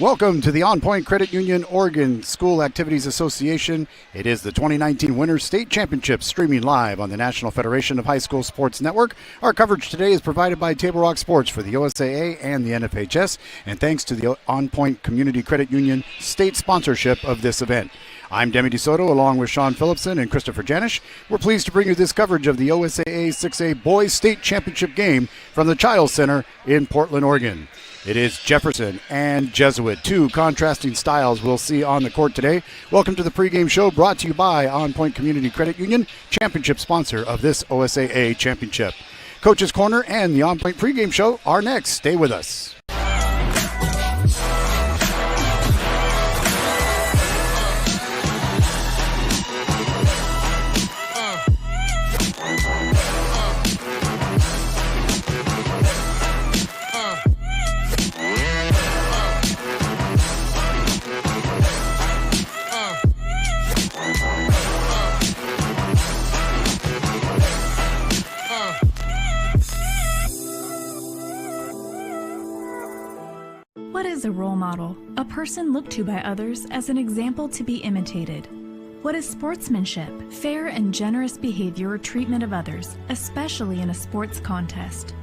Welcome to the On Point Credit Union Oregon School Activities Association. It is the 2019 Winter State Championship streaming live on the National Federation of High School Sports Network. Our coverage today is provided by Table Rock Sports for the OSAA and the NFHS, and thanks to the On Point Community Credit Union state sponsorship of this event. I'm Demi DeSoto along with Sean Phillipson and Christopher Janish. We're pleased to bring you this coverage of the OSAA 6A Boys State Championship game from the Chiles Center in Portland, Oregon. It is Jefferson and Jesuit, two contrasting styles we'll see on the court today. Welcome to the pregame show brought to you by On Point Community Credit Union, championship sponsor of this OSAA championship. Coach's Corner and the On Point pregame show are next. Stay with us. What is a role model? A person looked to by others as an example to be imitated. What is sportsmanship? Fair and generous behavior or treatment of others, especially in a sports contest.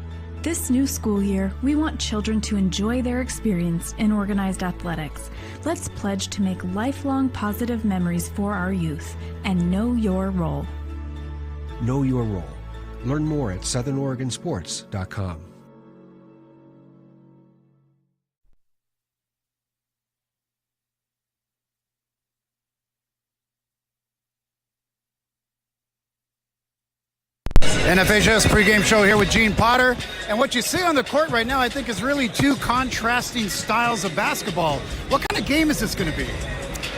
This new school year, we want children to enjoy their experience in organized athletics. Let's pledge to make lifelong positive memories for our youth and know your role. Know your role. Learn more at southernoregonsports.com. NFHS pregame show here with Gene Potter. And what you see on the court right now, I think, is really two contrasting styles of basketball. What kind of game is this going to be?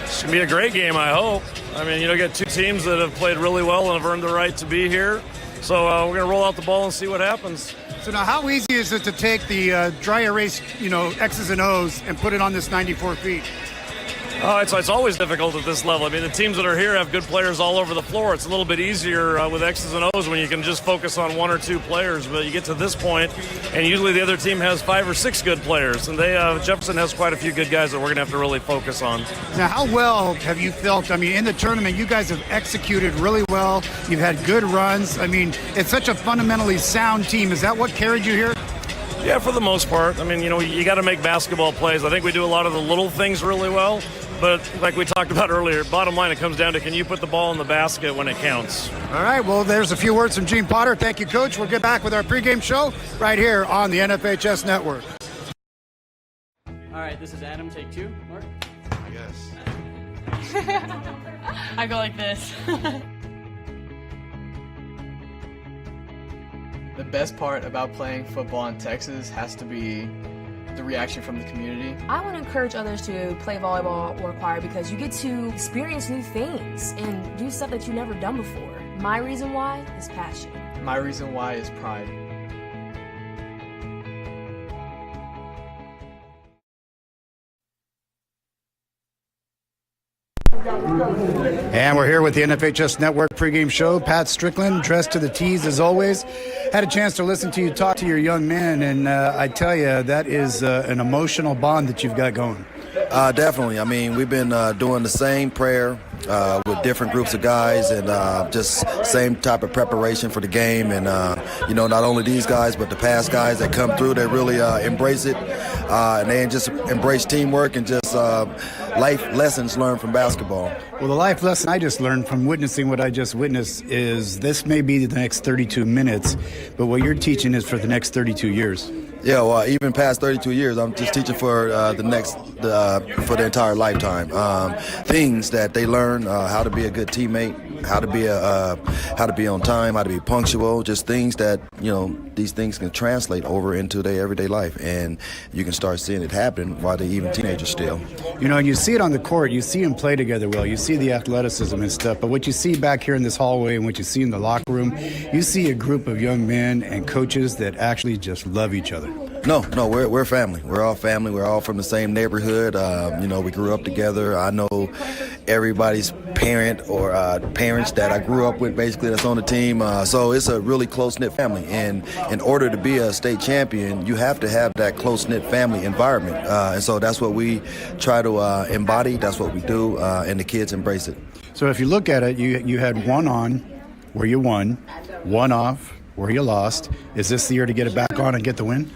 It's going to be a great game, I hope. I mean, you get two teams that have played really well and have earned the right to be here. So we're going to roll out the ball and see what happens. So now, how easy is it to take the dry erase, X's and O's and put it on this 94 feet? It's always difficult at this level. I mean, the teams that are here have good players all over the floor. It's a little bit easier with X's and O's when you can just focus on one or two players. But you get to this point, and usually the other team has 5 or 6 good players. And Jefferson has quite a few good guys that we're going to have to really focus on. Now, how well have you felt? I mean, in the tournament, you guys have executed really well. You've had good runs. I mean, it's such a fundamentally sound team. Is that what carried you here? Yeah, for the most part. I mean, you got to make basketball plays. I think we do a lot of the little things really well. But like we talked about earlier, bottom line, it comes down to, can you put the ball in the basket when it counts? All right, well, there's a few words from Gene Potter. Thank you, Coach. We'll get back with our pregame show right here on the NFHS Network. All right, this is Adam. Take 2. Mark? I guess. I go like this. The best part about playing football in Texas has to be the reaction from the community. I want to encourage others to play volleyball or choir because you get to experience new things and do stuff that you've never done before. My reason why is passion. My reason why is pride. And we're here with the NFHS Network pregame show. Pat Strickland, dressed to the T's as always. Had a chance to listen to you talk to your young men, and I tell you, that is an emotional bond that you've got going. Definitely. I mean, we've been doing the same prayer with different groups of guys and just same type of preparation for the game. And, not only these guys, but the past guys that come through, they really embrace it. And they just embrace teamwork and just life lessons learned from basketball. Well, the life lesson I just learned from witnessing what I just witnessed is this may be the next 32 minutes, but what you're teaching is for the next 32 years. Yeah, well, even past 32 years, I'm just teaching for for the entire lifetime. Things that they learn, how to be a good teammate, how to be on time, how to be punctual, just things that, these things can translate over into their everyday life. And you can start seeing it happen while they're even teenagers still. And you see it on the court, you see them play together well, you see the athleticism and stuff, but what you see back here in this hallway and what you see in the locker room, you see a group of young men and coaches that actually just love each other. No, we're family. We're all family. We're all from the same neighborhood. We grew up together. I know everybody's parents parent or parents that I grew up with, basically, that's on the team. So it's a really close-knit family. And in order to be a state champion, you have to have that close-knit family environment. And so that's what we try to embody. That's what we do, and the kids embrace it. So if you look at it, you had one on where you won, one off where you lost. Is this the year to get it back on and get the win?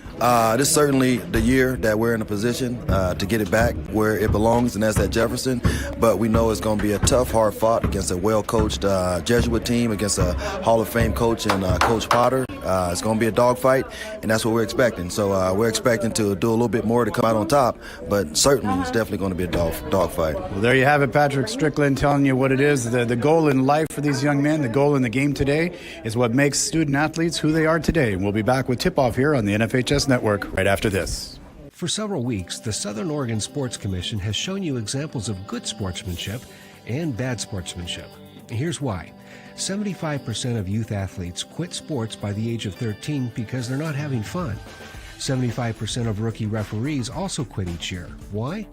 This is certainly the year that we're in a position to get it back where it belongs, and that's at Jefferson. But we know it's going to be a tough, hard fought against a well-coached Jesuit team, against a Hall of Fame coach and Coach Potter. It's going to be a dogfight, and that's what we're expecting. So we're expecting to do a little bit more to come out on top, but certainly it's definitely going to be a dogfight. Well, there you have it, Patrick Strickland telling you what it is. The goal in life for these young men, the goal in the game today, is what makes student athletes who they are today. And we'll be back with tip-off here on the NFHS Network right after this. For several weeks, the Southern Oregon Sports Commission has shown you examples of good sportsmanship and bad sportsmanship. Here's why. 75% of youth athletes quit sports by the age of 13 because they're not having fun. 75% of rookie referees also quit each year. Why?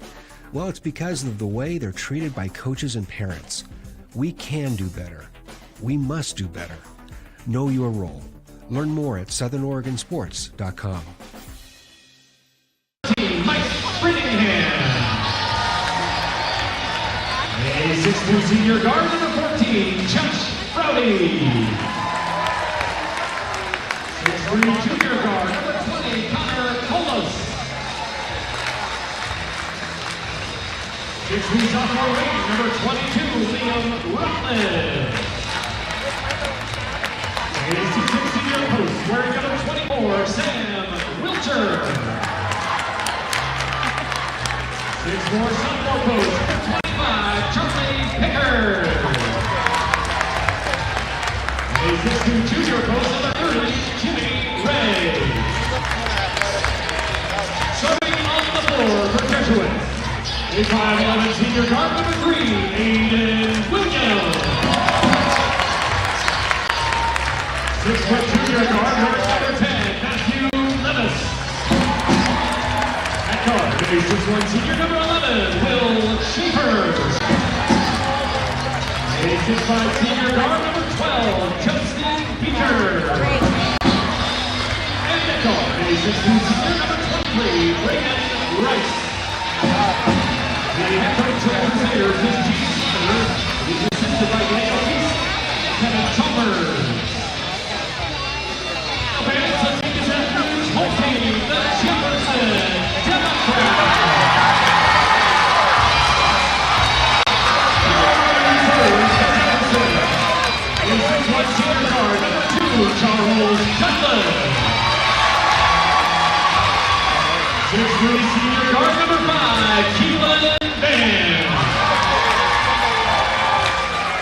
Well, it's because of the way they're treated by coaches and parents. We can do better. We must do better. Know your role. Learn more at southernoregonsports.com. A 6'2" senior guard, number 14, Josh Brody. 6'3" junior guard, number 20, Connor Colas. 6'3" sophomore wing, number 22, Liam Rutledge. A 6'6" senior post, wearing number 24, Sam Wilcher. 6'4" sophomore post, number 25, Charlie Pickard. A 6'2" junior post, number 30, Jimmy Ray. Serving on the floor for Jesuit, a 5'11" senior guard, number 3, Aiden Williams. 6' junior guard, number 10, Matthew Levis. At guard, a 6'1" senior, number 11, Will Schaefer. A 6'5" senior guard, number 12, Justin Beecher. And at guard, a 6'2" senior, number 23, Brayden Rice. The head coach of the Crusaders is Gene Sutter. He's assisted by Daniel East and Kevin Chalmers. Fans, let's meet this afternoon's home team, the Jefferson Democrats. A 6'1" senior guard, number 2, Charles Douglas. 6'3" senior guard, number 5, Keelan Van.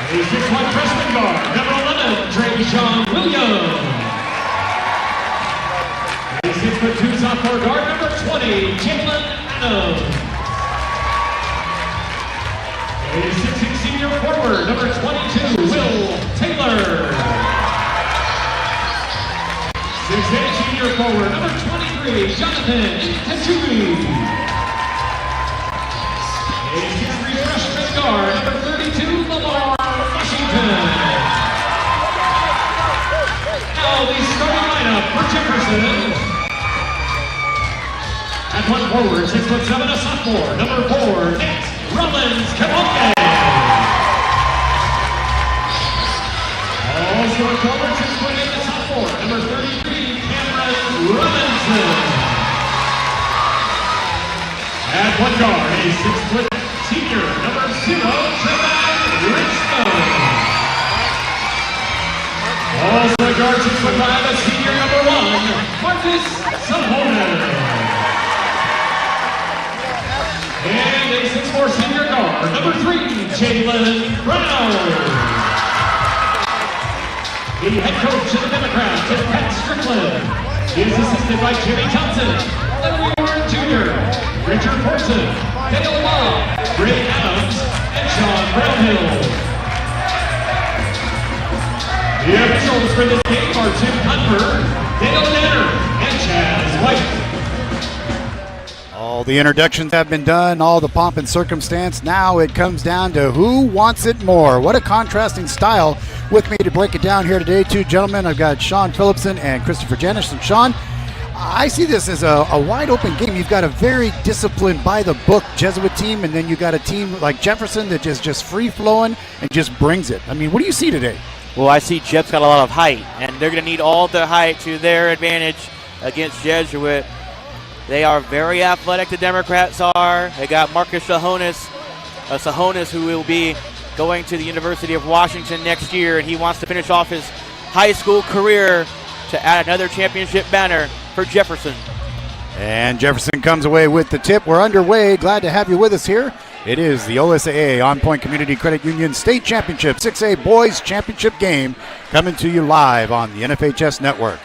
A 6'1" freshman guard, number 11, Trayshawn Williams. A 6'2" sophomore guard, number 20, Jalen Adams. A 6'6" senior forward, number 22, Will Taylor. 6'8" senior forward, number 23, Jonathan Tachubi. A 6'3" freshman guard, number 32, Lamar Washington. Now the starting lineup for Jefferson. At one forward, 6'7", a sophomore, number 4, Nate Rollins Kabonke. Also at forward, 6'8", a sophomore, number 33, Cameron Robinson. At one guard, a 6' senior, number 0, Trevor Richmond. Also at guard, 6'5", a senior, number 1, Marcus Sahona. And a 6'4" senior guard, number 3, Jalen Brown. The head coach of the Democrats is Pat Strickland. He is assisted by Jimmy Thompson, Larry Warren Jr., Richard Forson, Dale Law, Ray Adams, and Sean Brownhill. The officials for this game are Tim Hunter, Dale Danner, and Chaz White. All All the introductions have been done, all the pomp and circumstance. Now it comes down to who wants it more. What a contrasting style. With me to break it down here today, two gentlemen. I've got Sean Phillipson and Christopher Janish. And Sean, I see this as a wide open game. You've got a very disciplined, by-the-book Jesuit team, and then you got a team like Jefferson that is just free-flowing and just brings it. I mean, what do you see today? Well, I see Jeff's got a lot of height, and they're going to need all the height to their advantage against Jesuit. They are very athletic, the Democrats are. They got Marcus Sahonis, who will be going to the University of Washington next year, and he wants to finish off his high school career to add another championship banner for Jefferson. And Jefferson comes away with the tip. We're underway. Glad to have you with us here. It is the OSAA On Point Community Credit Union State Championship 6A Boys Championship game coming to you live on the NFHS Network.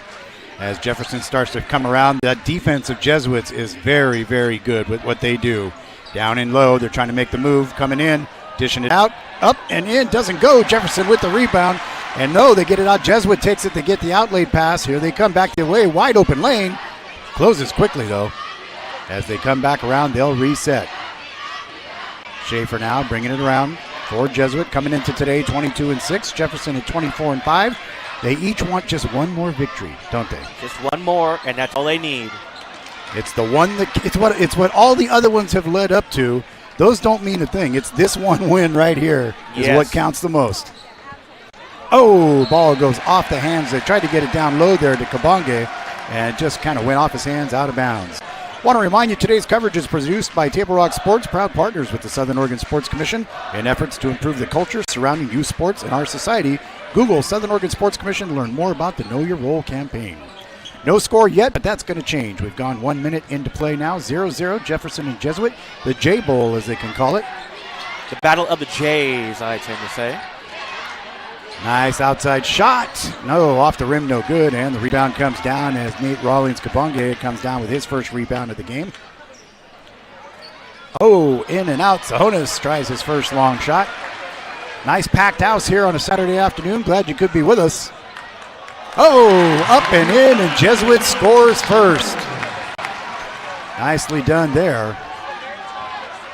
As Jefferson starts to come around, that defense of Jesuits is very, very good with what they do. Down and low, they're trying to make the move, coming in, dishing it out, up and in, doesn't go. Jefferson with the rebound, and no, they get it out. Jesuit takes it to get the outlaid pass. Here they come back the way, wide open lane. Closes quickly, though. As they come back around, they'll reset. Schaefer now bringing it around for Jesuit, coming into today 22-6. Jefferson at 24-5. They each want just one more victory, don't they? Just one more, and that's all they need. It's the one that it's what all the other ones have led up to. Those don't mean a thing. It's this one win right here is what counts the most. Oh, ball goes off the hands. They tried to get it down low there to Kabange, and it just kind of went off his hands, out of bounds. Want to remind you, today's coverage is produced by Table Rock Sports, proud partners with the Southern Oregon Sports Commission in efforts to improve the culture surrounding youth sports in our society. Google Southern Oregon Sports Commission to learn more about the Know Your Role campaign. No score yet, but that's going to change. We've gone 1 minute into play now. 0-0, Jefferson and Jesuit. The J Bowl, as they can call it. The Battle of the Jays, I tend to say. Nice outside shot. No, off the rim, no good. And the rebound comes down as Nate Rawlings-Kabange comes down with his first rebound of the game. Oh, in and out. Sahonis tries his first long shot. Nice packed house here on a Saturday afternoon. Glad you could be with us. Oh, up and in, and Jesuit scores first. Nicely done there.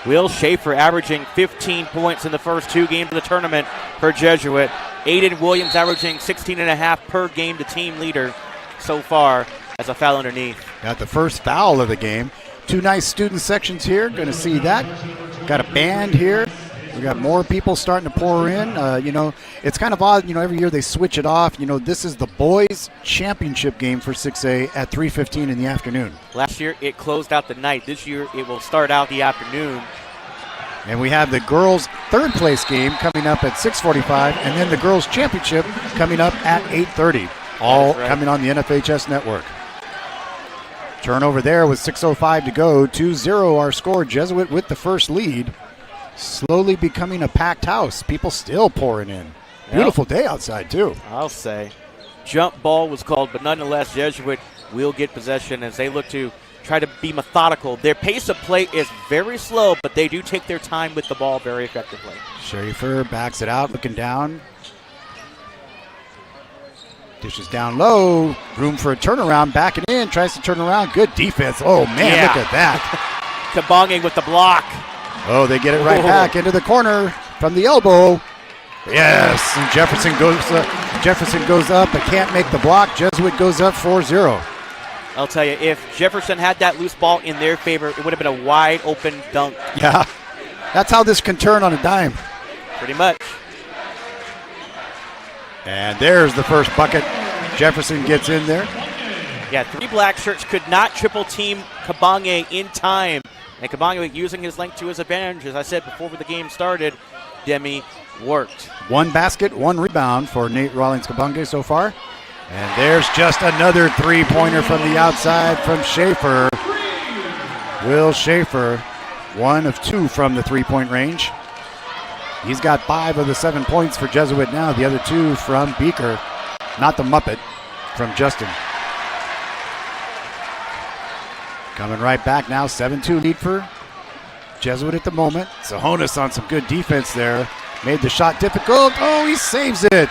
Will Schaefer averaging 15 points in the first two games of the tournament for Jesuit. Aiden Williams averaging 16.5 per game, the team leader so far, as a foul underneath. Got the first foul of the game. Two nice student sections here. Going to see that. Got a band here. We got more people starting to pour in. It's kind of odd. Every year they switch it off. This is the boys' championship game for 6A at 3:15 in the afternoon. Last year it closed out the night. This year it will start out the afternoon. And we have the girls' third place game coming up at 6:45, and then the girls' championship coming up at 8:30. All coming on the NFHS network. Turnover there with 6:05 to go. 2-0 our score. Jesuit with the first lead. Slowly becoming a packed house. People still pouring in. Beautiful day outside, too. I'll say. Jump ball was called, but nonetheless, Jesuit will get possession as they look to try to be methodical. Their pace of play is very slow, but they do take their time with the ball very effectively. Schaefer backs it out, looking down. Dishes down low. Room for a turnaround. Backing in. Tries to turn around. Good defense. Oh, man, look at that. Kabonging with the block. Oh, they get it right back into the corner from the elbow. Yes, and Jefferson goes up, but can't make the block. Jesuit goes up 4-0. I'll tell you, if Jefferson had that loose ball in their favor, it would have been a wide open dunk. Yeah, that's how this can turn on a dime. Pretty much. And there's the first bucket. Jefferson gets in there. Yeah, three black shirts could not triple team Kabange in time. And Kabange using his length to his advantage. As I said before the game started, Demi worked. One basket, one rebound for Nate Rawlings-Kabange so far. And there's just another three-pointer from the outside from Schaefer. Will Schaefer, 1 of 2 from the three-point range. He's got 5 of the 7 points for Jesuit now. The other 2 from Beaker. Not the Muppet, from Justin. Coming right back now, 7-2 lead for Jesuit at the moment. Sahonis on some good defense there. Made the shot difficult. Oh, he saves it.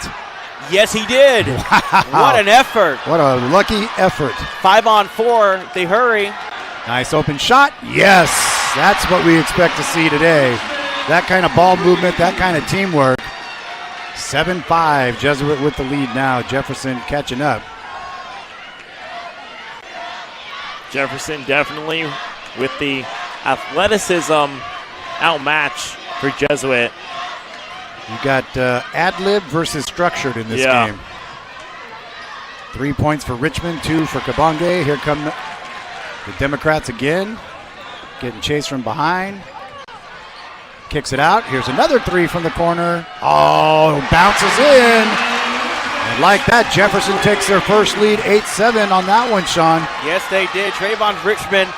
Yes, he did. Wow. What an effort. What a lucky effort. 5-on-4. They hurry. Nice open shot. Yes, that's what we expect to see today. That kind of ball movement, that kind of teamwork. 7-5, Jesuit with the lead now. Jefferson catching up. Jefferson definitely with the athleticism outmatch for Jesuit. You got ad-lib versus structured in this game. 3 points for Richmond, 2 for Kabonge. Here come the Democrats again, getting chased from behind. Kicks it out. Here's another 3 from the corner. Oh, bounces in. And like that, Jefferson takes their first lead, 8-7 on that one, Sean. Yes, they did. Trayvon Richmond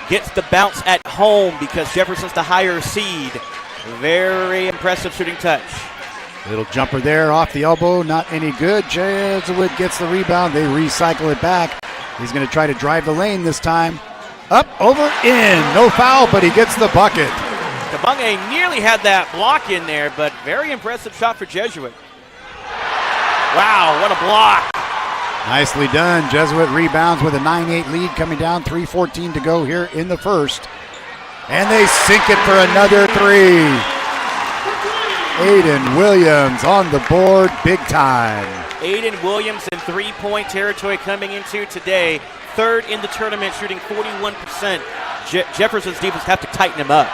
gets the bounce at home because Jefferson's the higher seed. Very impressive shooting touch. Little jumper there off the elbow, not any good. Jesuit gets the rebound. They recycle it back. He's going to try to drive the lane this time. Up, over, in. No foul, but he gets the bucket. Kabonge nearly had that block in there, but very impressive shot for Jesuit. Wow, what a block. Nicely done. Jesuit rebounds with a 9-8 lead coming down. 3:14 to go here in the first. And they sink it for another 3. Aiden Williams on the board big time. Aiden Williams in three-point territory coming into today. Third in the tournament, shooting 41%. Jefferson's defense have to tighten him up.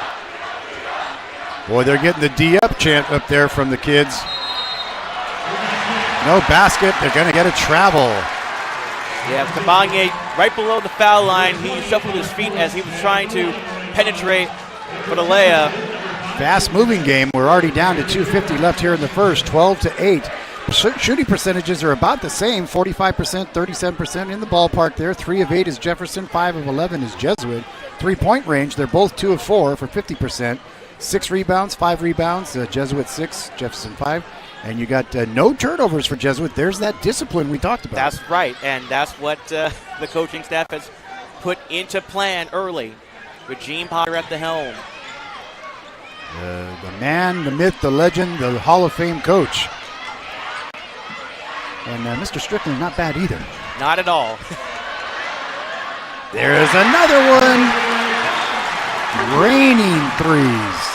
Boy, they're getting the D-up chant up there from the kids. No basket. They're going to get a travel. Yeah, Kabonge right below the foul line. He shuffled his feet as he was trying to penetrate for the layup. Fast-moving game. We're already down to 2:50 left here in the first, 12-8. Shooting percentages are about the same, 45%, 37% in the ballpark there. 3 of 8 is Jefferson, 5 of 11 is Jesuit. 3-point range, they're both 2 of 4 for 50%. 6 rebounds, 5 rebounds, Jesuit 6, Jefferson 5. And you got no turnovers for Jesuit. There's that discipline we talked about. That's right, and that's what the coaching staff has put into plan early with Gene Potter at the helm. The man, the myth, the legend, the Hall of Fame coach. And Mr. Strickland, not bad either. Not at all. There's another one. Raining threes.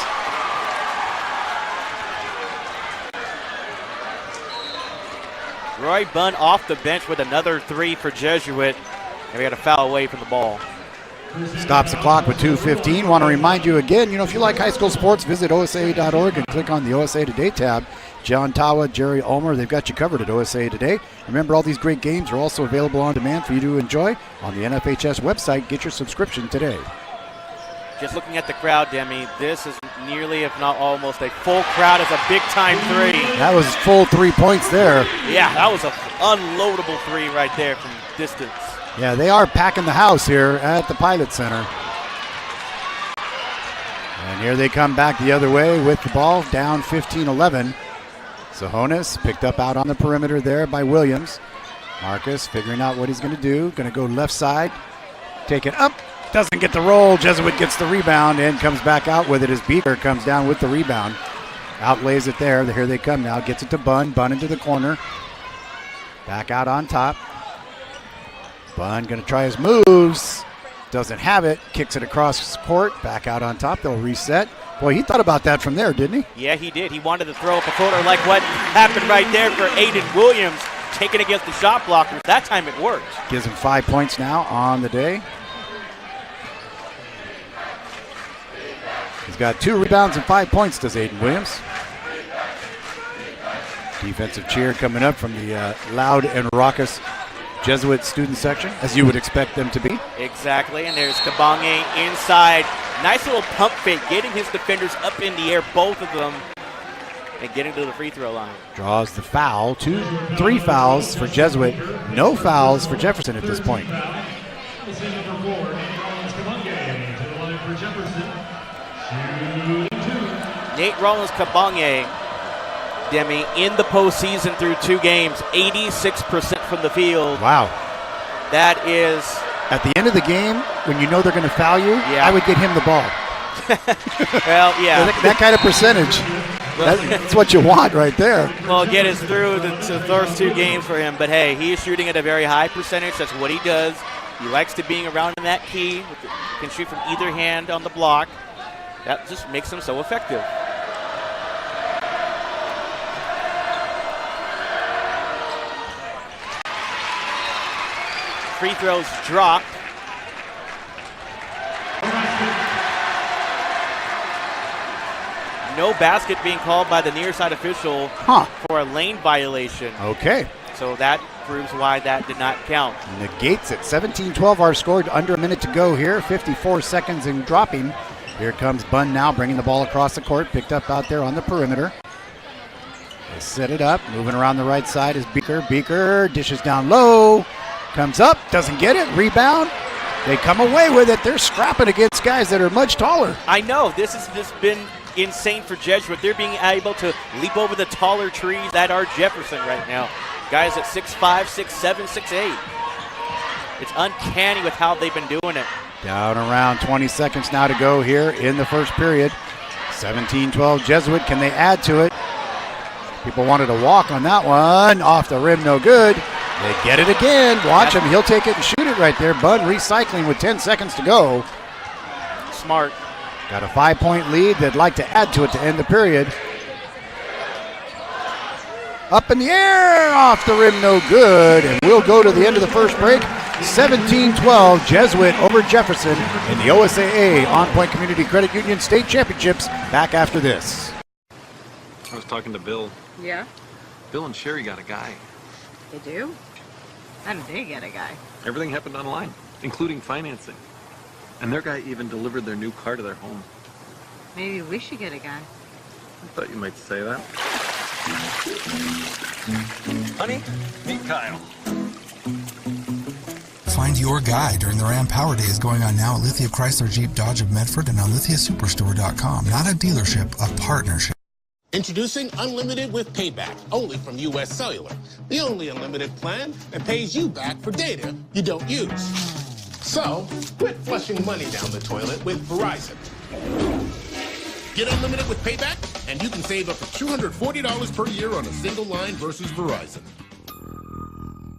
Roy Bunn off the bench with another 3 for Jesuit. And we got a foul away from the ball. Stops the clock with 2:15. Want to remind you again, if you like high school sports, visit osa.org and click on the OSA Today tab. John Tawa, Jerry Ulmer, they've got you covered at OSA Today. Remember, all these great games are also available on demand for you to enjoy on the NFHS website. Get your subscription today. Just looking at the crowd, Demi, this is nearly, if not almost, a full crowd. It's a big-time 3. That was full 3 points there. Yeah, that was an unloadable 3 right there from distance. Yeah, they are packing the house here at the Pilot Center. And here they come back the other way with the ball, down 15-11. Sahonis picked up out on the perimeter there by Williams. Marcus figuring out what he's going to do. Going to go left side. Take it up. Doesn't get the roll. Jesuit gets the rebound and comes back out with it as Beaker comes down with the rebound. Outlays it there. Here they come now. Gets it to Bunn. Bunn into the corner. Back out on top. Bunn going to try his moves. Doesn't have it. Kicks it across court. Back out on top. They'll reset. Boy, he thought about that from there, didn't he? Yeah, he did. He wanted to throw up a floater like what happened right there for Aiden Williams, taking against the shot blockers. That time it worked. Gives him 5 points now on the day. He's got 2 rebounds and 5 points, does Aiden Williams. Defensive cheer coming up from the loud and raucous Jesuit student section, as you would expect them to be. Exactly, and there's Kabonge inside. Nice little pump fake, getting his defenders up in the air, both of them, and getting to the free throw line. Draws the foul. 3 fouls for Jesuit. No fouls for Jefferson at this point. Nate Rollins Kabonge, Demi, in the postseason through 2 games, 86% from the field. Wow. That is... At the end of the game, when you know they're going to foul you, yeah. I would get him the ball. Well, yeah. That kind of percentage. That's what you want right there. Well, get us through the first 2 games for him. But, hey, he is shooting at a very high percentage. That's what he does. He likes to being around in that key. Can shoot from either hand on the block. That just makes him so effective. Free throws dropped. No basket being called by the near side official for a lane violation. Okay. So that proves why that did not count. Negates it. 17-12 our score, under a minute to go here. 54 seconds and dropping. Here comes Bunn now, bringing the ball across the court. Picked up out there on the perimeter. They set it up. Moving around the right side is Beaker. Beaker dishes down low. Comes up, doesn't get it. Rebound. They come away with it. They're scrapping against guys that are much taller. I know. This has just been insane for Jesuit. They're being able to leap over the taller trees that are Jefferson right now. Guys at 6'5", 6'7", 6'8". It's uncanny with how they've been doing it. Down around 20 seconds now to go here in the first period. 17-12 Jesuit. Can they add to it? People wanted to walk on that one. Off the rim, no good. They get it again. Watch him. He'll take it and shoot it right there. Bud recycling with 10 seconds to go. Smart. Got a 5-point lead. They'd like to add to it to end the period. Up in the air. Off the rim, no good. And we'll go to the end of the first break. 17-12 Jesuit over Jefferson in the OSAA On Point Community Credit Union State Championships. Back after this. I was talking to Bill. Yeah? Bill and Sherry got a guy. They do? How did they get a guy? Everything happened online, including financing. And their guy even delivered their new car to their home. Maybe we should get a guy. I thought you might say that. Honey, meet Kyle. Find your guy during the Ram Power Days going on now at Lithia Chrysler Jeep Dodge of Medford and on lithiasuperstore.com. Not a dealership, a partnership. Introducing Unlimited with Payback, only from U.S. Cellular. The only unlimited plan that pays you back for data you don't use. So, quit flushing money down the toilet with Verizon. Get Unlimited with Payback, and you can save up to $240 per year on a single line versus Verizon.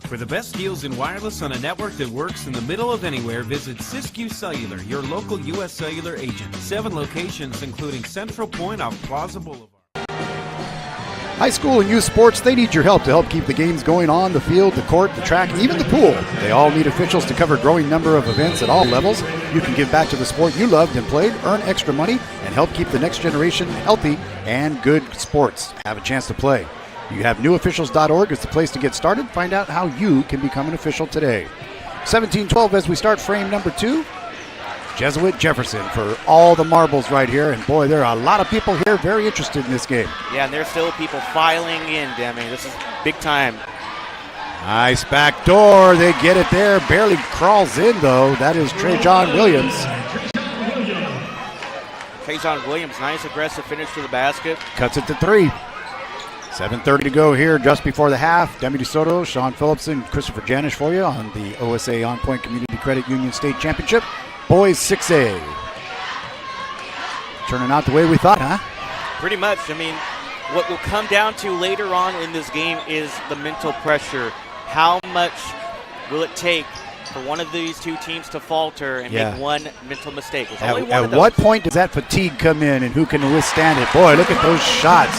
For the best deals in wireless on a network that works in the middle of anywhere, visit Siskiyou Cellular, your local U.S. Cellular agent. 7 locations, including Central Point off Plaza Boulevard. High school and youth sports, they need your help to help keep the games going on the field, the court, the track, and even the pool. They all need officials to cover a growing number of events at all levels. You can give back to the sport you loved and played, earn extra money, and help keep the next generation healthy and good sports. Have a chance to play. You have newofficials.org is the place to get started. Find out how you can become an official today. 17-12 as we start frame number 2. Jesuit Jefferson for all the marbles right here. And boy, there are a lot of people here very interested in this game. Yeah, and there's still people filing in, Demi. This is big time. Nice back door. They get it there. Barely crawls in, though. That is Trajon Williams. Trajon Williams, nice aggressive finish to the basket. Cuts it to 3. 7:30 to go here just before the half. Demi DeSoto, Sean Phillipson, Christopher Janish for you on the OSA On Point Community Credit Union State Championship. Boys 6A. Turning out the way we thought, huh? Pretty much. I mean, what will come down to later on in this game is the mental pressure. How much will it take for one of these two teams to falter and make one mental mistake? At what point does that fatigue come in and who can withstand it? Boy, look at those shots.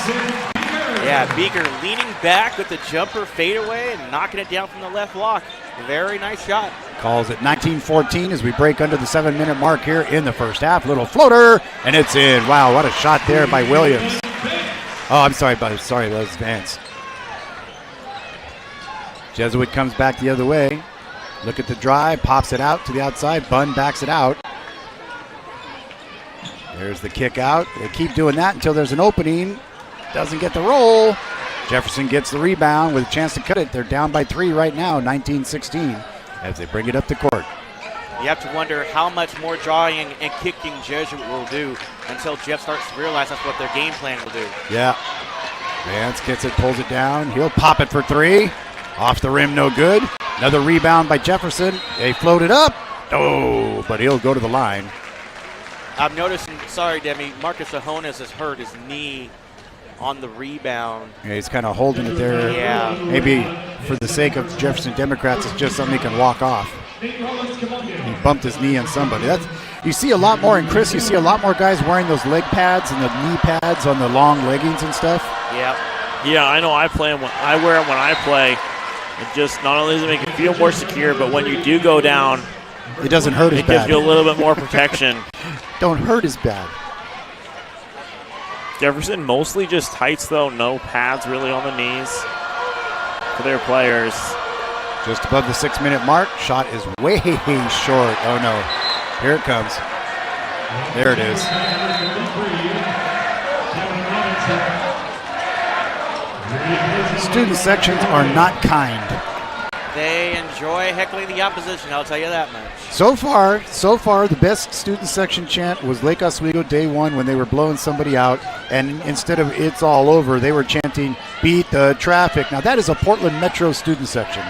Yeah, Beaker leaning back with the jumper fadeaway and knocking it down from the left block. Very nice shot. Calls it 19-14 as we break under the 7-minute mark here in the first half. Little floater, and it's in. Wow, what a shot there by Williams. Oh, I'm sorry, that was Vance. Jesuit comes back the other way. Look at the drive, pops it out to the outside. Bunn backs it out. There's the kick out. They keep doing that until there's an opening. Doesn't get the roll. Jefferson gets the rebound with a chance to cut it. They're down by 3 right now, 19-16, as they bring it up the court. You have to wonder how much more drawing and kicking Jesuit will do until Jeff starts to realize that's what their game plan will do. Yeah. Vance gets it, pulls it down. He'll pop it for 3. Off the rim, no good. Another rebound by Jefferson. They float it up. Oh, but he'll go to the line. I'm noticing, sorry, Demi, Marcus Ahones has hurt his knee on the rebound. Yeah, he's kind of holding it there. Yeah. Maybe for the sake of Jefferson Democrats, it's just something he can walk off. He bumped his knee on somebody. You see a lot more, and Chris, you see a lot more guys wearing those leg pads and the knee pads on the long leggings and stuff. Yeah. Yeah, I know I wear them when I play. It just not only does it make you feel more secure, but when you do go down, it doesn't hurt as bad. It gives you a little bit more protection. Don't hurt as bad. Jefferson mostly just tights, though. No pads really on the knees for their players. Just above the 6-minute mark. Shot is way short. Oh, no. Here it comes. There it is. Student sections are not kind. They enjoy heckling the opposition, I'll tell you that much. So far, the best student section chant was Lake Oswego day one when they were blowing somebody out, and instead of "It's all over," they were chanting "Beat the traffic." Now that is a Portland Metro student section.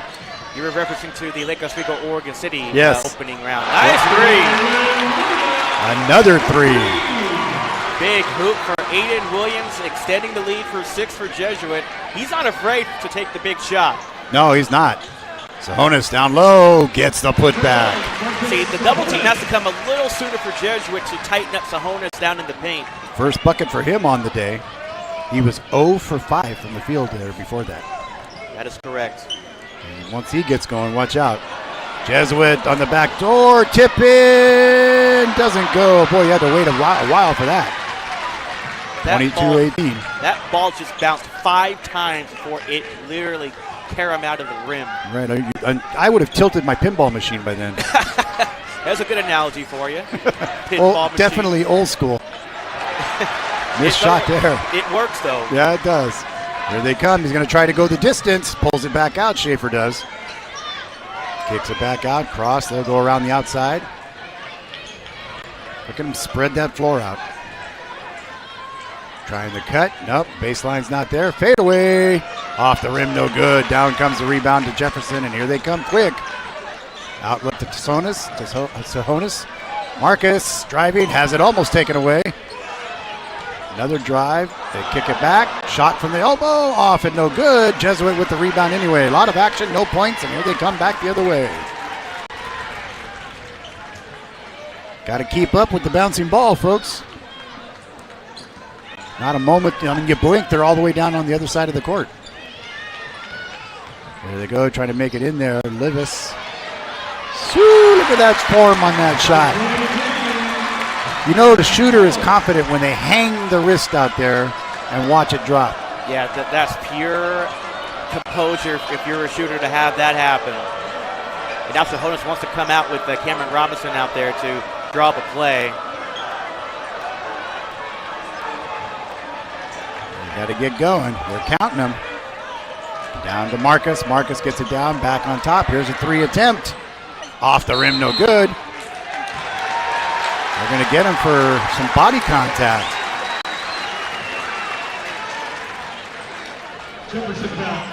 You were referencing to the Lake Oswego, Oregon City opening round. Nice three. Another three. Big hoop for Aiden Williams, extending the lead for 6 for Jesuit. He's not afraid to take the big shot. No, he's not. Sahonis down low, gets the putback. See, the double team has to come a little sooner for Jesuit to tighten up Sahonis down in the paint. First bucket for him on the day. He was 0 for 5 from the field there before that. That is correct. And once he gets going, watch out. Jesuit on the back door, tip in, doesn't go. Boy, you had to wait a while for that. 22-18. That ball just bounced 5 times before it literally tear him out of the rim. Right. I would have tilted my pinball machine by then. That's a good analogy for you. Pinball machine. Definitely old school. Missed shot there. It works, though. Yeah, it does. Here they come. He's going to try to go the distance. Pulls it back out. Schaefer does. Kicks it back out. Cross. They'll go around the outside. Look at him spread that floor out. Trying the cut. Nope. Baseline's not there. Fade away. Off the rim. No good. Down comes the rebound to Jefferson. And here they come quick. Outlet to Sahonis. Marcus driving. Has it almost taken away. Another drive. They kick it back. Shot from the elbow. Off and no good. Jesuit with the rebound anyway. A lot of action. No points. And here they come back the other way. Got to keep up with the bouncing ball, folks. Not a moment. I mean, you blink, they're all the way down on the other side of the court. There they go, trying to make it in there. Livis. Look at that form on that shot. You know the shooter is confident when they hang the wrist out there and watch it drop. Yeah, that's pure composure if you're a shooter to have that happen. And now Sahonis wants to come out with Cameron Robinson out there to draw up a play. Got to get going. They're counting them. Down to Marcus. Marcus gets it down, back on top. Here's a 3 attempt. Off the rim, no good. They're going to get him for some body contact. Jefferson foul.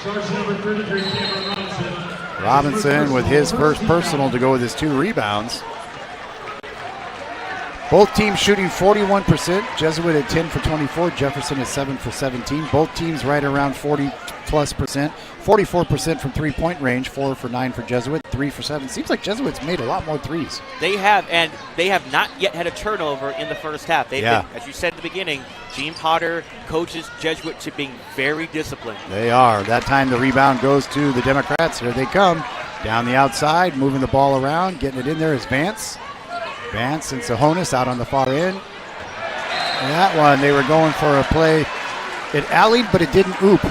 Charge number 33, Cameron Robinson. Robinson with his first personal to go with his 2 rebounds. Both teams shooting 41%. Jesuit at 10 for 24. Jefferson at 7 for 17. Both teams right around 40+%. 44% from three-point range. 4 for 9 for Jesuit. 3 for 7. Seems like Jesuit's made a lot more threes. They have, and they have not yet had a turnover in the first half. They've been, as you said at the beginning, Gene Potter coaches Jesuit to being very disciplined. They are. That time the rebound goes to the Democrats. Here they come. Down the outside, moving the ball around. Getting it in there is Vance. Vance and Sahonis out on the far end. And that one, they were going for a play. It alleyed, but it didn't oop.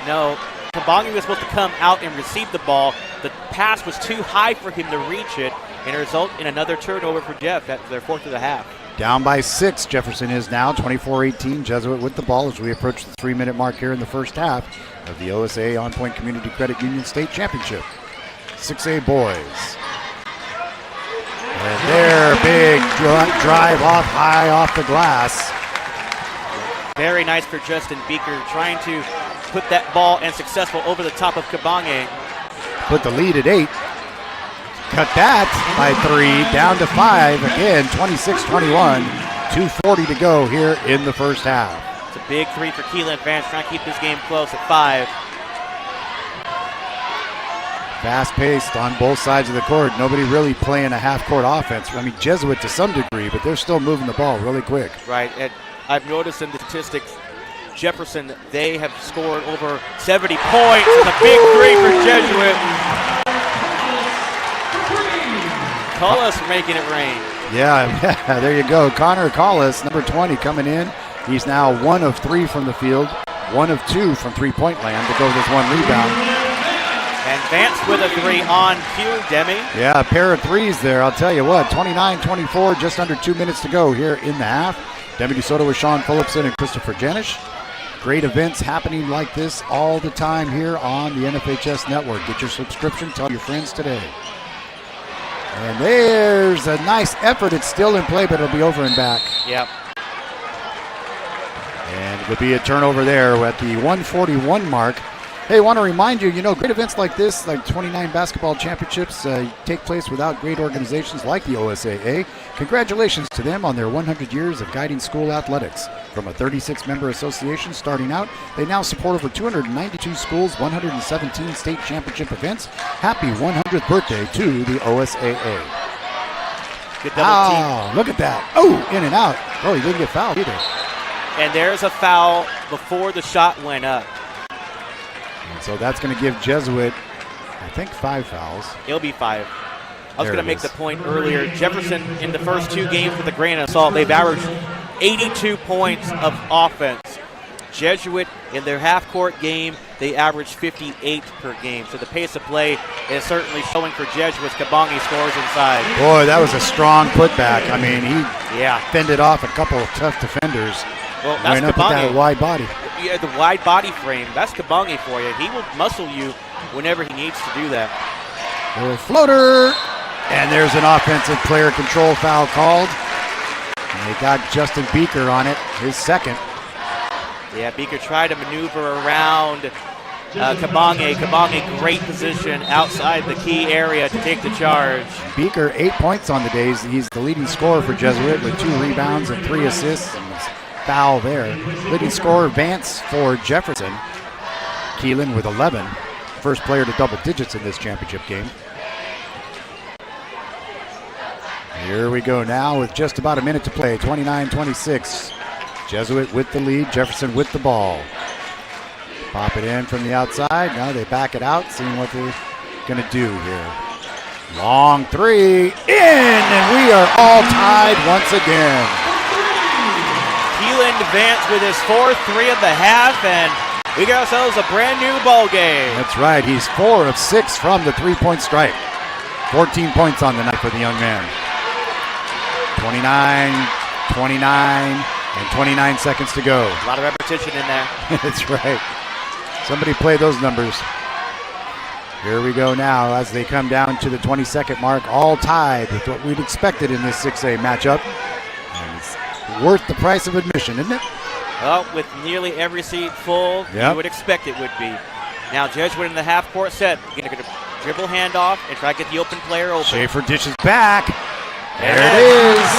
No, Kabongi was supposed to come out and receive the ball. The pass was too high for him to reach it, and it result in another turnover for Jeff. That's their 4th of the half. Down by 6, Jefferson is now 24-18. Jesuit with the ball as we approach the 3-minute mark here in the first half of the OSA On Point Community Credit Union State Championship. 6A boys. And their big drive high off the glass. Very nice for Justin Beaker, trying to put that ball and successful over the top of Kabange. Put the lead at 8. Cut that by 3, down to 5. Again, 26-21. 2:40 to go here in the first half. It's a big 3 for Keelan Vance, trying to keep this game close at 5. Fast-paced on both sides of the court. Nobody really playing a half-court offense. I mean, Jesuit to some degree, but they're still moving the ball really quick. Right, and I've noticed in the statistics, Jefferson, they have scored over 70 points. It's a big three for Jesuit. Cullis making it rain. Yeah, there you go. Connor Collis, number 20, coming in. He's now 1 of 3 from the field, 1 of 2 from three-point land to go with 1 rebound. And Vance with a 3 on cue, Demi. Yeah, a pair of threes there. I'll tell you what, 29-24, just under 2 minutes to go here in the half. Demi DeSoto with Sean Phillipson and Christopher Janish. Great events happening like this all the time here on the NFHS Network. Get your subscription, tell your friends today. And there's a nice effort. It's still in play, but it'll be over and back. Yep. And it will be a turnover there at the 141 mark. Hey, I want to remind you, great events like this, like 29 basketball championships, take place without great organizations like the OSAA. Congratulations to them on their 100 years of guiding school athletics. From a 36-member association starting out, they now support over 292 schools, 117 state championship events. Happy 100th birthday to the OSAA. Good double team. Look at that. Oh, in and out. Oh, he didn't get fouled either. And there's a foul before the shot went up. And so that's going to give Jesuit, I think, 5 fouls. It'll be 5. I was going to make the point earlier. Jefferson in the first 2 games with the grain of salt, they've averaged 82 points of offense. Jesuit in their half-court game, they averaged 58 per game. So the pace of play is certainly showing for Jesuit. Kabangi scores inside. Boy, that was a strong putback. I mean, he fended off a couple of tough defenders. Well, that's Kabangi. Up with that wide body. Yeah, the wide body frame. That's Kabangi for you. He will muscle you whenever he needs to do that. Little floater. And there's an offensive player control foul called. And they got Justin Beeker on it, his second. Yeah, Beeker tried to maneuver around Kabangi. Kabangi, great position outside the key area to take the charge. Beeker, 8 points on the day. He's the leading scorer for Jesuit with 2 rebounds and 3 assists. And foul there. Leading scorer Vance for Jefferson. Keelan with 11. First player to double digits in this championship game. Here we go now with just about a minute to play. 29-26. Jesuit with the lead. Jefferson with the ball. Pop it in from the outside. Now they back it out, seeing what they're going to do here. Long 3. In! And we are all tied once again. Keelan Vance with his 4th 3 of the half, and we got ourselves a brand new ball game. That's right. He's 4 of 6 from the 3-point stripe. 14 points on the night for the young man. 29, 29, and 29 seconds to go. A lot of repetition in there. That's right. Somebody play those numbers. Here we go now as they come down to the 22nd mark, all tied with what we'd expected in this 6A matchup. And it's worth the price of admission, isn't it? Well, with nearly every seat full, you would expect it would be. Now Jesuit in the half-court set. Going to dribble handoff and try to get the open player open. Schaefer dishes back. There it is.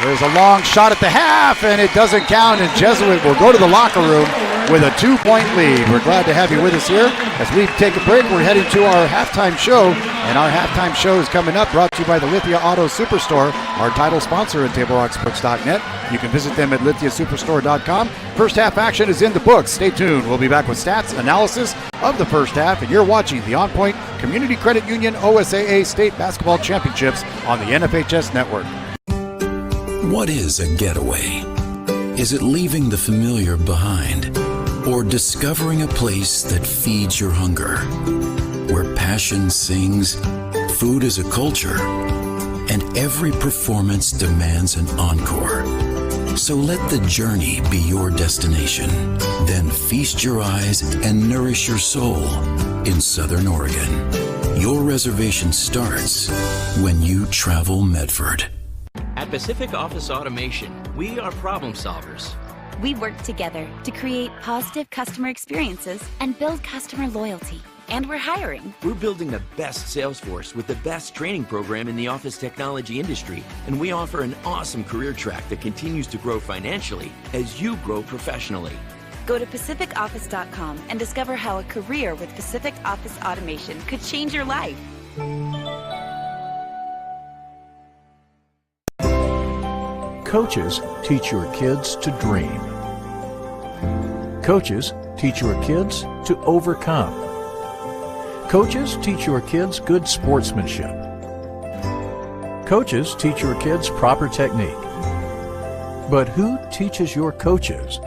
There's a long shot at the half, and it doesn't count, and Jesuit will go to the locker room with a 2-point lead. We're glad to have you with us here. As we take a break, we're heading to our halftime show, and our halftime show is coming up, brought to you by the Lithia Auto Superstore, our title sponsor at TableRockSports.net. You can visit them at lithiasuperstore.com. First half action is in the books. Stay tuned. We'll be back with stats analysis of the first half, and you're watching the On Point Community Credit Union OSAA State Basketball Championships on the NFHS Network. What is a getaway? Is it leaving the familiar behind? Or discovering a place that feeds your hunger? Where passion sings, food is a culture, and every performance demands an encore. So let the journey be your destination. Then feast your eyes and nourish your soul in Southern Oregon. Your reservation starts when you travel Medford. At Pacific Office Automation, we are problem solvers. We work together to create positive customer experiences and build customer loyalty. And we're hiring. We're building the best sales force with the best training program in the office technology industry. And we offer an awesome career track that continues to grow financially as you grow professionally. Go to PacificOffice.com and discover how a career with Pacific Office Automation could change your life. Coaches teach your kids to dream. Coaches teach your kids to overcome. Coaches teach your kids good sportsmanship. Coaches teach your kids proper technique. But who teaches your coaches?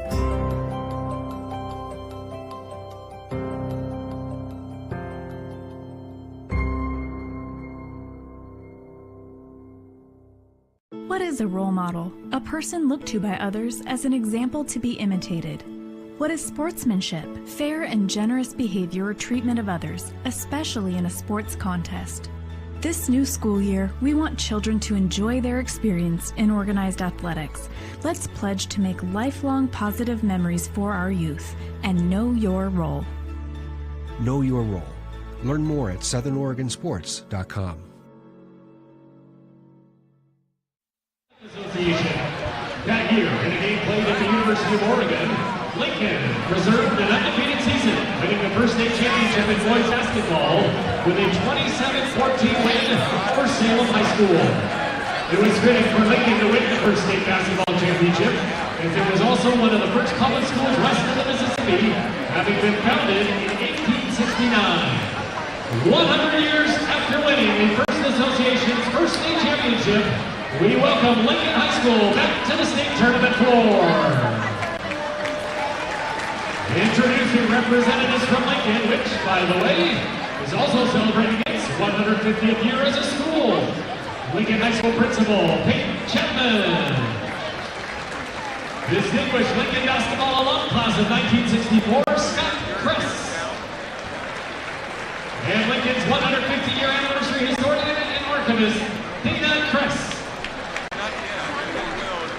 What is a role model? A person looked to by others as an example to be imitated. What is sportsmanship? Fair and generous behavior or treatment of others, especially in a sports contest. This new school year, we want children to enjoy their experience in organized athletics. Let's pledge to make lifelong positive memories for our youth and know your role. Know your role. Learn more at southernoregonsports.com. Association. That year, in a game played at the University of Oregon, Lincoln preserved an undefeated season, winning the first state championship in boys basketball with a 27-14 win over Salem High School. It was fitting for Lincoln to win the first state basketball championship, as it was also one of the first public schools west of the Mississippi, having been founded in 1869. 100 years after winning the First Association's first state championship, we welcome Lincoln High School back to the state tournament floor. Introducing representatives from Lincoln, which, by the way, is also celebrating its 150th year as a school. Lincoln High School Principal, Peyton Chapman. Distinguished Lincoln basketball alum class of 1964, Scott Kress. And Lincoln's 150-year anniversary historian and archivist, Dana Kress.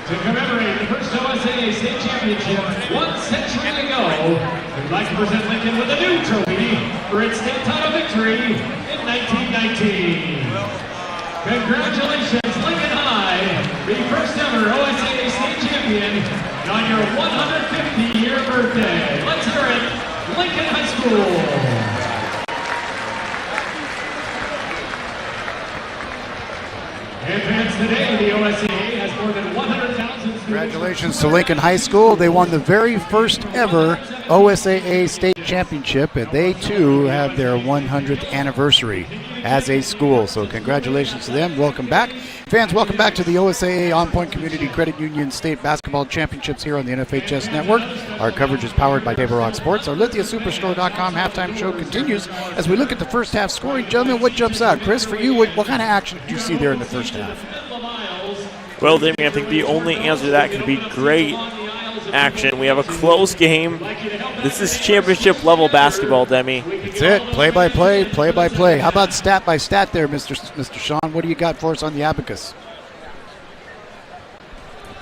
To commemorate the first OSAA state championship 1 century ago, we'd like to present Lincoln with a new trophy for its state title victory in 1919. Congratulations, Lincoln High, the first ever OSAA state champion on your 150-year birthday. Let's hear it, Lincoln High School. And today, the OSAA has more than 100,000 students. Congratulations to Lincoln High School. They won the very first ever OSAA state championship, and they too have their 100th anniversary as a school. So congratulations to them. Welcome back. Fans, welcome back to the OSAA On Point Community Credit Union State Basketball Championships here on the NFHS Network. Our coverage is powered by Table Rock Sports. Our LithiaSuperstore.com halftime show continues as we look at the first half scoring. Gentlemen, what jumps out? Chris, for you, what kind of action did you see there in the first half? Well, Demi, I think the only answer to that could be great action. We have a close game. This is championship level basketball, Demi. That's it. Play by play, play by play. How about stat by stat there, Mr. Sean? What do you got for us on the abacus?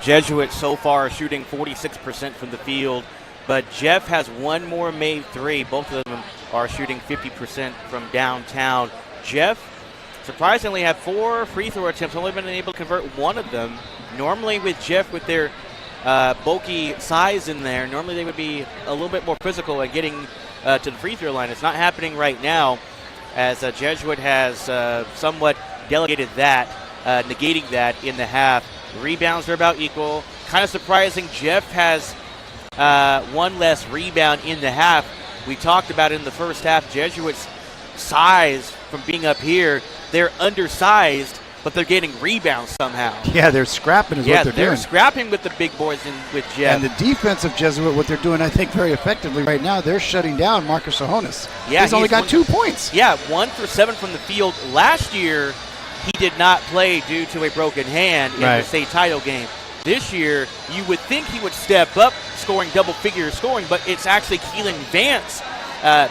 Jesuit so far shooting 46% from the field, but Jeff has one more made three. Both of them are shooting 50% from downtown. Jeff surprisingly had 4 free throw attempts, only been able to convert one of them. Normally with Jeff, with their bulky size in there, normally they would be a little bit more physical at getting to the free throw line. It's not happening right now, as Jesuit has somewhat delegated that, negating that in the half. Rebounds are about equal. Kind of surprising, Jeff has one less rebound in the half. We talked about in the first half, Jesuit's size from being up here. They're undersized, but they're getting rebounds somehow. Yeah, they're scrapping is what they're doing. They're scrapping with the big boys and with Jeff. And the defense of Jesuit, what they're doing, I think, very effectively right now, they're shutting down Marcus Ahonis. Yeah, he's only got 2 points. Yeah, 1 for 7 from the field. Last year, he did not play due to a broken hand in the state title game. This year, you would think he would step up, scoring double-figure scoring, but it's actually Keelan Vance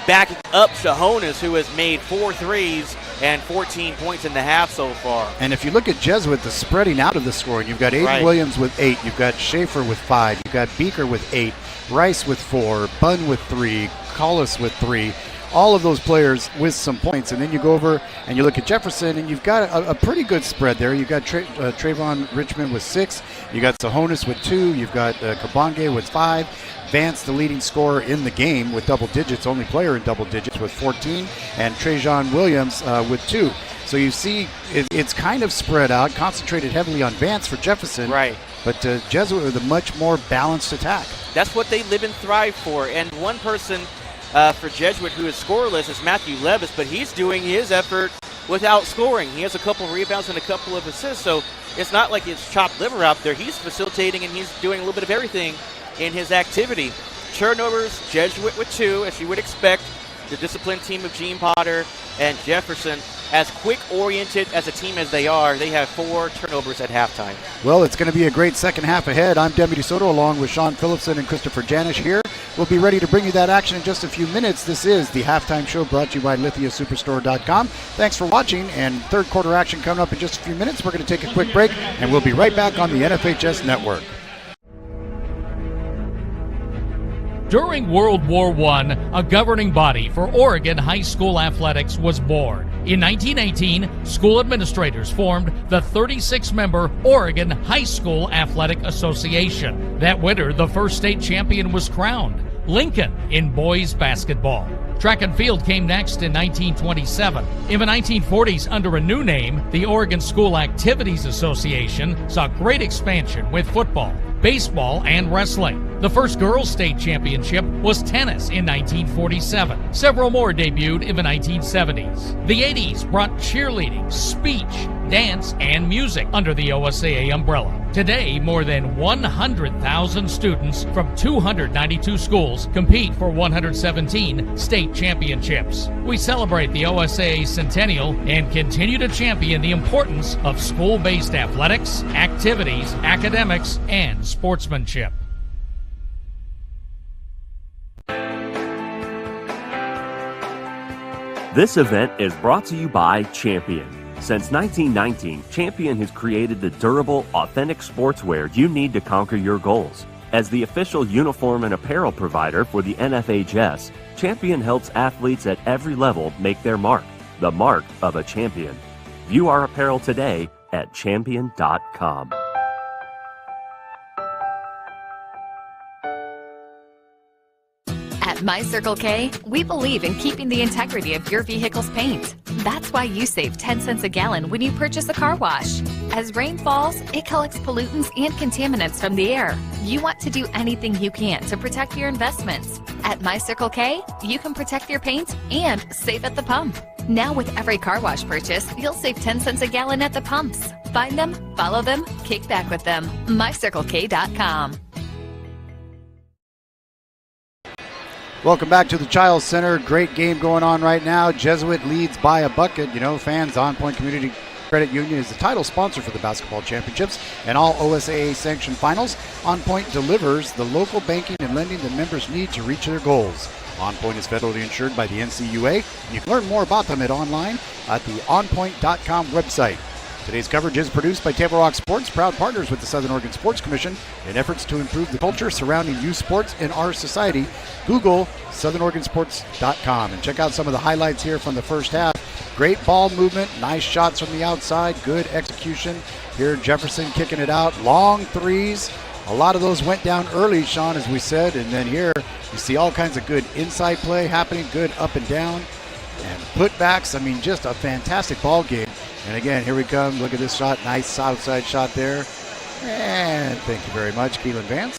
backing up Shahonis, who has made 4 threes and 14 points in the half so far. And if you look at Jesuit, the spreading out of the scoring, you've got Aiden Williams with 8, you've got Schaefer with 5, you've got Beaker with 8, Rice with 4, Bunn with 3, Collis with 3. all of those players with some points. And then you go over and you look at Jefferson, and you've got a pretty good spread there. You've got Trayvon Richmond with 6. You got Sahonis with 2. You've got Kabange with 5. Vance, the leading scorer in the game with double digits, only player in double digits with 14, and Trajan Williams with 2. So you see it's kind of spread out, concentrated heavily on Vance for Jefferson. Right. But Jesuit with a much more balanced attack. That's what they live and thrive for. And one person for Jesuit who is scoreless is Matthew Levis, but he's doing his effort without scoring. He has a couple rebounds and a couple of assists, so it's not like it's chopped liver out there. He's facilitating and he's doing a little bit of everything in his activity. Turnovers, Jesuit with 2, as you would expect. The disciplined team of Gene Potter and Jefferson, as quick-oriented as a team as they are, they have 4 turnovers at halftime. Well, it's going to be a great second half ahead. I'm Demi DeSoto along with Sean Phillipson and Christopher Janish here. We'll be ready to bring you that action in just a few minutes. This is the Halftime Show brought to you by LithiaSuperstore.com. Thanks for watching, and third quarter action coming up in just a few minutes. We're going to take a quick break, and we'll be right back on the NFHS Network. During World War I, a governing body for Oregon high school athletics was born. In 1918, school administrators formed the 36-member Oregon High School Athletic Association. That winter, the first state champion was crowned, Lincoln, in boys basketball. Track and field came next in 1927. In the 1940s, under a new name, the Oregon School Activities Association saw great expansion with football, baseball, and wrestling. The first girls' state championship was tennis in 1947. Several more debuted in the 1970s. The 80s brought cheerleading, speech, dance, and music under the OSAA umbrella. Today, more than 100,000 students from 292 schools compete for 117 state championships. We celebrate the OSAA centennial and continue to champion the importance of school-based athletics, activities, academics, and sportsmanship. This event is brought to you by Champion. Since 1919, Champion has created the durable, authentic sportswear you need to conquer your goals. As the official uniform and apparel provider for the NFHS, Champion helps athletes at every level make their mark, the mark of a champion. View our apparel today at champion.com. At My Circle K, we believe in keeping the integrity of your vehicle's paint. That's why you save 10 cents a gallon when you purchase a car wash. As rain falls, it collects pollutants and contaminants from the air. You want to do anything you can to protect your investments. At My Circle K, you can protect your paint and save at the pump. Now with every car wash purchase, you'll save 10 cents a gallon at the pumps. Find them, follow them, kick back with them. MyCircleK.com. Welcome back to the Chiles Center. Great game going on right now. Jesuit leads by a bucket. You know, fans, On Point Community Credit Union is the title sponsor for the basketball championships and all OSAA sanctioned finals. On Point delivers the local banking and lending that members need to reach their goals. On Point is federally insured by the NCUA. You can learn more about them online at the onpoint.com website. Today's coverage is produced by Table Rock Sports, proud partners with the Southern Oregon Sports Commission in efforts to improve the culture surrounding youth sports in our society. Google SouthernOregonSports.com and check out some of the highlights here from the first half. Great ball movement, nice shots from the outside, good execution. Here Jefferson kicking it out, long threes. A lot of those went down early, Sean, as we said, and then here you see all kinds of good inside play happening, good up and down, and putbacks. I mean, just a fantastic ball game. And again, here we come. Look at this shot. Nice outside shot there. And thank you very much, Keelan Vance.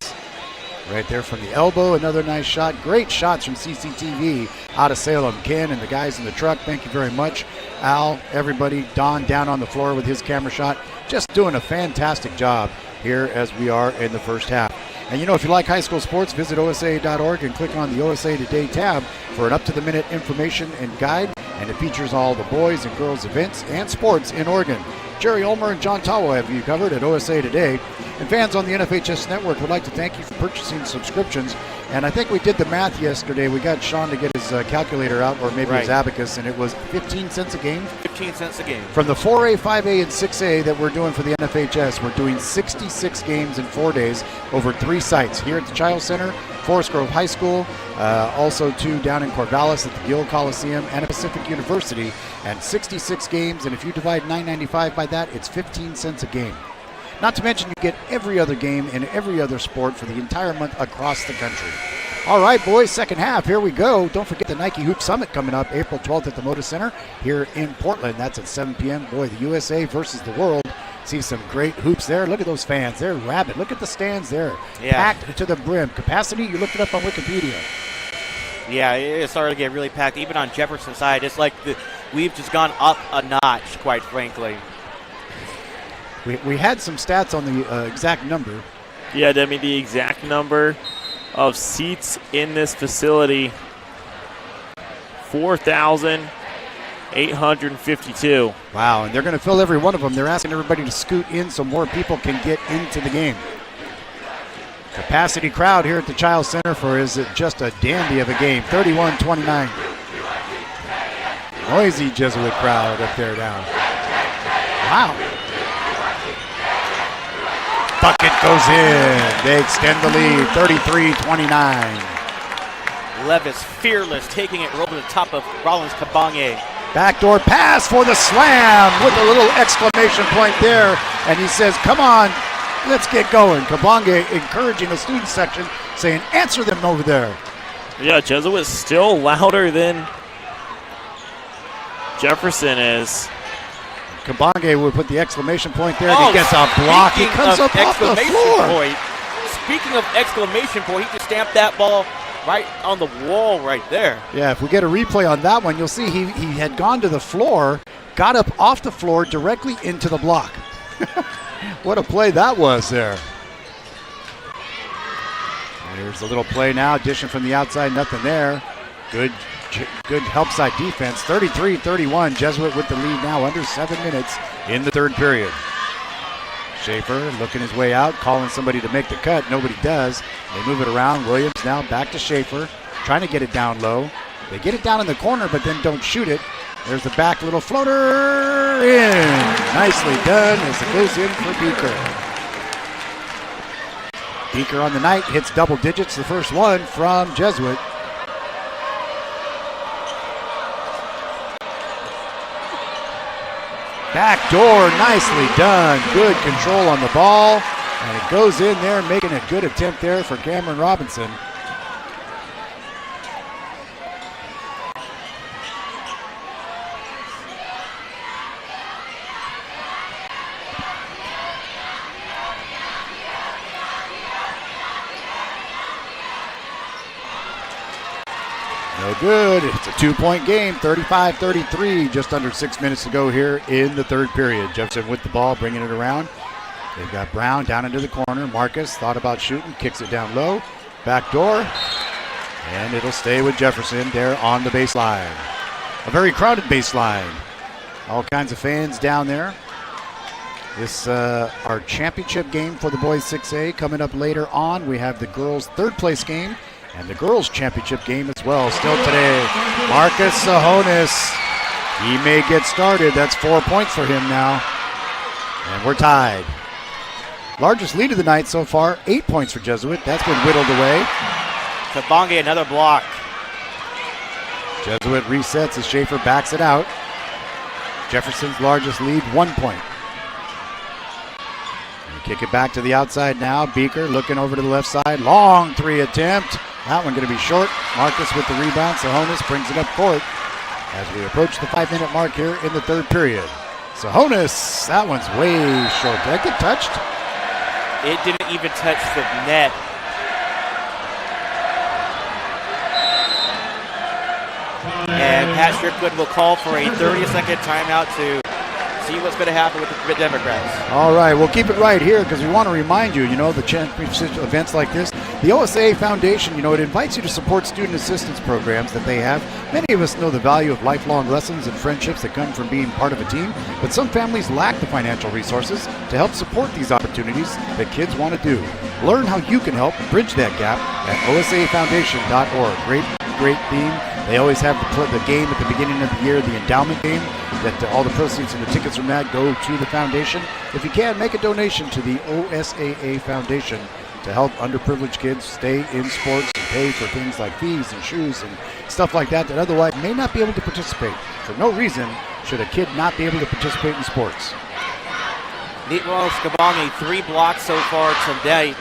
Right there from the elbow. Another nice shot. Great shots from CCTV out of Salem. Ken and the guys in the truck, thank you very much. Al, everybody. Don down on the floor with his camera shot. Just doing a fantastic job here as we are in the first half. And you know, if you like high school sports, visit OSA.org and click on the OSA Today tab for an up-to-the-minute information and guide. And it features all the boys and girls events and sports in Oregon. Jerry Ulmer and John Tawo have you covered at OSA Today. And fans on the NFHS Network would like to thank you for purchasing subscriptions. And I think we did the math yesterday. We got Sean to get his calculator out, or maybe his abacus, and it was 15 cents a game. 15 cents a game. From the 4A, 5A, and 6A that we're doing for the NFHS, we're doing 66 games in 4 days over 3 sites. Here at the Chiles Center, Forest Grove High School, also 2 down in Corvallis at the Gill Coliseum, and at Pacific University, and 66 games, and if you divide $9.95 by that, it's 15 cents a game. Not to mention you get every other game in every other sport for the entire month across the country. All right, boys, second half, here we go. Don't forget the Nike Hoop Summit coming up April 12th at the Moda Center here in Portland. That's at 7 p.m. Boy, the USA versus the world. See some great hoops there. Look at those fans. They're rabid. Look at the stands there. Yeah. Packed to the brim. Capacity, you looked it up on Wikipedia. Yeah, it started to get really packed. Even on Jefferson side, it's like we've just gone up a notch, quite frankly. We had some stats on the exact number. Yeah, Demi, the exact number of seats in this facility, 4,852. Wow, and they're going to fill every one of them. They're asking everybody to scoot in so more people can get into the game. Capacity crowd here at the Child Center for is just a dandy of a game, 31-29. Noisy Jesuit crowd up there now. Wow. Bucket goes in. They extend the lead, 33-29. Levis, fearless, taking it over the top of Rollins Kabonge. Backdoor pass for the slam with a little exclamation point there. And he says, come on, let's get going. Kabonge encouraging the student section, saying, answer them over there. Yeah, Jesuit's still louder than Jefferson is. Kabonge would put the exclamation point there. He gets a block. He comes up off the floor. Point. Speaking of exclamation point, he just stamped that ball right on the wall right there. Yeah, if we get a replay on that one, you'll see he had gone to the floor, got up off the floor directly into the block. What a play that was there. Here's a little play now. Addition from the outside, nothing there. Good help side defense. 33-31. Jesuit with the lead now, under 7 minutes in the third period. Schaefer looking his way out, calling somebody to make the cut. Nobody does. They move it around. Williams now back to Schaefer, trying to get it down low. They get it down in the corner, but then don't shoot it. There's the back little floater in. Nicely done as it goes in for Beaker. Beaker on the night hits double digits, the first one from Jesuit. Back door, nicely done. Good control on the ball. And it goes in there, making a good attempt there for Cameron Robinson. No good. It's a 2-point game, 35-33, just under 6 minutes to go here in the third period. Jefferson with the ball, bringing it around. They've got Brown down into the corner. Marcus thought about shooting, kicks it down low. Back door, and it'll stay with Jefferson there on the baseline. A very crowded baseline. All kinds of fans down there. This our championship game for the boys 6A coming up later on. We have the girls' third place game and the girls' championship game as well. Still today, Marcus Sahonis. He may get started. That's 4 points for him now. And we're tied. Largest lead of the night so far, 8 points for Jesuit. That's been whittled away. Kabonge, another block. Jesuit resets as Schaefer backs it out. Jefferson's largest lead, 1 point. And kick it back to the outside now. Beaker looking over to the left side. Long three attempt. That one going to be short. Marcus with the rebound. Sahonis brings it up court as we approach the 5-minute mark here in the third period. Sahonis, that one's way short. Did that get touched? It didn't even touch the net. And Pat Strickland will call for a 30-second timeout to see what's going to happen with the Democrats. All right, we'll keep it right here because we want to remind you, the championship events like this, the OSA Foundation, it invites you to support student assistance programs that they have. Many of us know the value of lifelong lessons and friendships that come from being part of a team, but some families lack the financial resources to help support these opportunities that kids want to do. Learn how you can help bridge that gap at osafoundation.org. Great theme. They always have the game at the beginning of the year, the endowment game, that all the proceeds and the tickets from that go to the foundation. If you can, make a donation to the OSAA Foundation to help underprivileged kids stay in sports and pay for things like fees and shoes and stuff like that otherwise may not be able to participate. For no reason should a kid not be able to participate in sports. Nitro Skabangi, 3 blocks so far today.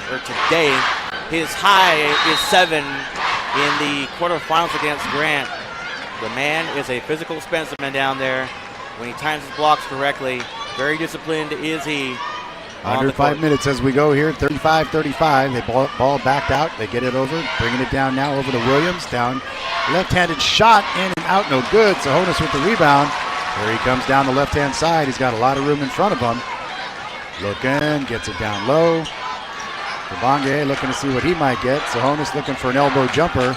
His high is 7 in the quarterfinals against Grant. The man is a physical specimen down there. When he times his blocks correctly, very disciplined is he. Under 5 minutes as we go here, 35-35. They ball backed out. They get it over, bringing it down now over to Williams. Down, left-handed shot, in and out, no good. Sahonis with the rebound. Here he comes down the left-hand side. He's got a lot of room in front of him. Looking, gets it down low. Kabange looking to see what he might get. Sahonis looking for an elbow jumper.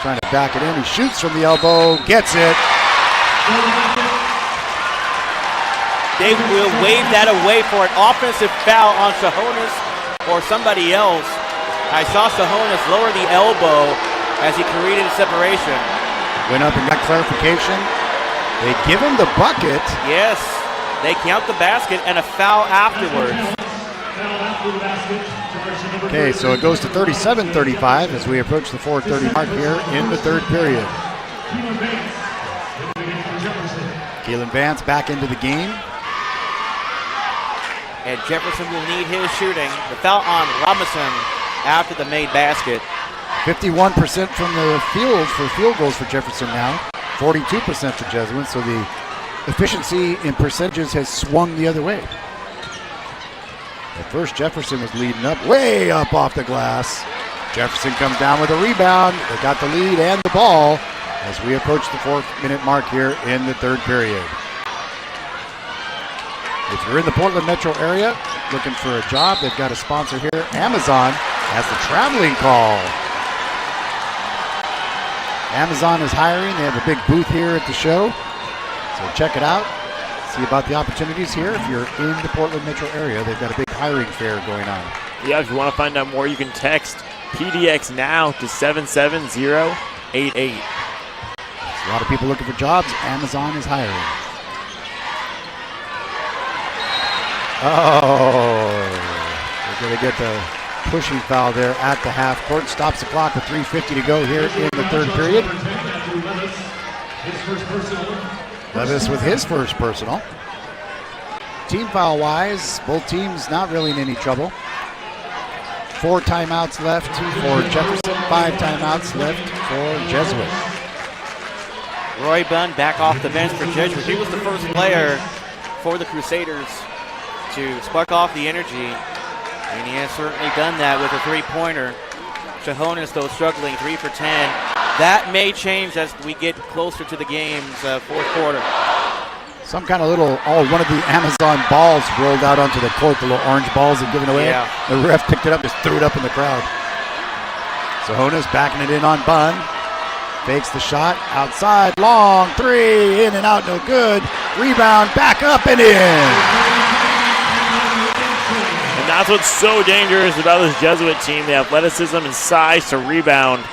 Trying to back it in. He shoots from the elbow, gets it. They will wave that away for an offensive foul on Sahonis or somebody else. I saw Sahonis lower the elbow as he created a separation. Went up and got clarification. They give him the bucket. Yes, they count the basket and a foul afterwards. Okay, so it goes to 37-35 as we approach the 4:30 mark here in the third period. Keelan Vance back into the game. And Jefferson will need his shooting. The foul on Robinson after the made basket. 51% from the field for field goals for Jefferson now. 42% for Jesuit, so the efficiency in percentages has swung the other way. At first, Jefferson was leading up, way up off the glass. Jefferson comes down with a rebound. They got the lead and the ball as we approach the 4-minute mark here in the third period. If you're in the Portland metro area looking for a job, they've got a sponsor here. Amazon has the traveling call. Amazon is hiring. They have a big booth here at the show. So check it out. See about the opportunities here. If you're in the Portland metro area, they've got a big hiring fair going on. Yeah, if you want to find out more, you can text PDX now to 77088. A lot of people looking for jobs. Amazon is hiring. Oh, they're going to get the pushing foul there at the half court. Stops the clock with 3:50 to go here in the third period. Levis with his first personal. Team foul wise, both teams not really in any trouble. 4 timeouts left for Jefferson, 5 timeouts left for Jesuit. Roy Bunn back off the bench for Jesuit. He was the first player for the Crusaders to spark off the energy, and he has certainly done that with a 3-pointer. Sahonis, though, struggling, 3 for 10. That may change as we get closer to the game's fourth quarter. Some kind of little, one of the Amazon balls rolled out onto the court, the little orange balls they've given away. Yeah. The ref picked it up, just threw it up in the crowd. Sahonis backing it in on Bunn. Fakes the shot, outside, long, 3, in and out, no good. Rebound, back up and in. And that's what's so dangerous about this Jesuit team, the athleticism and size to rebound.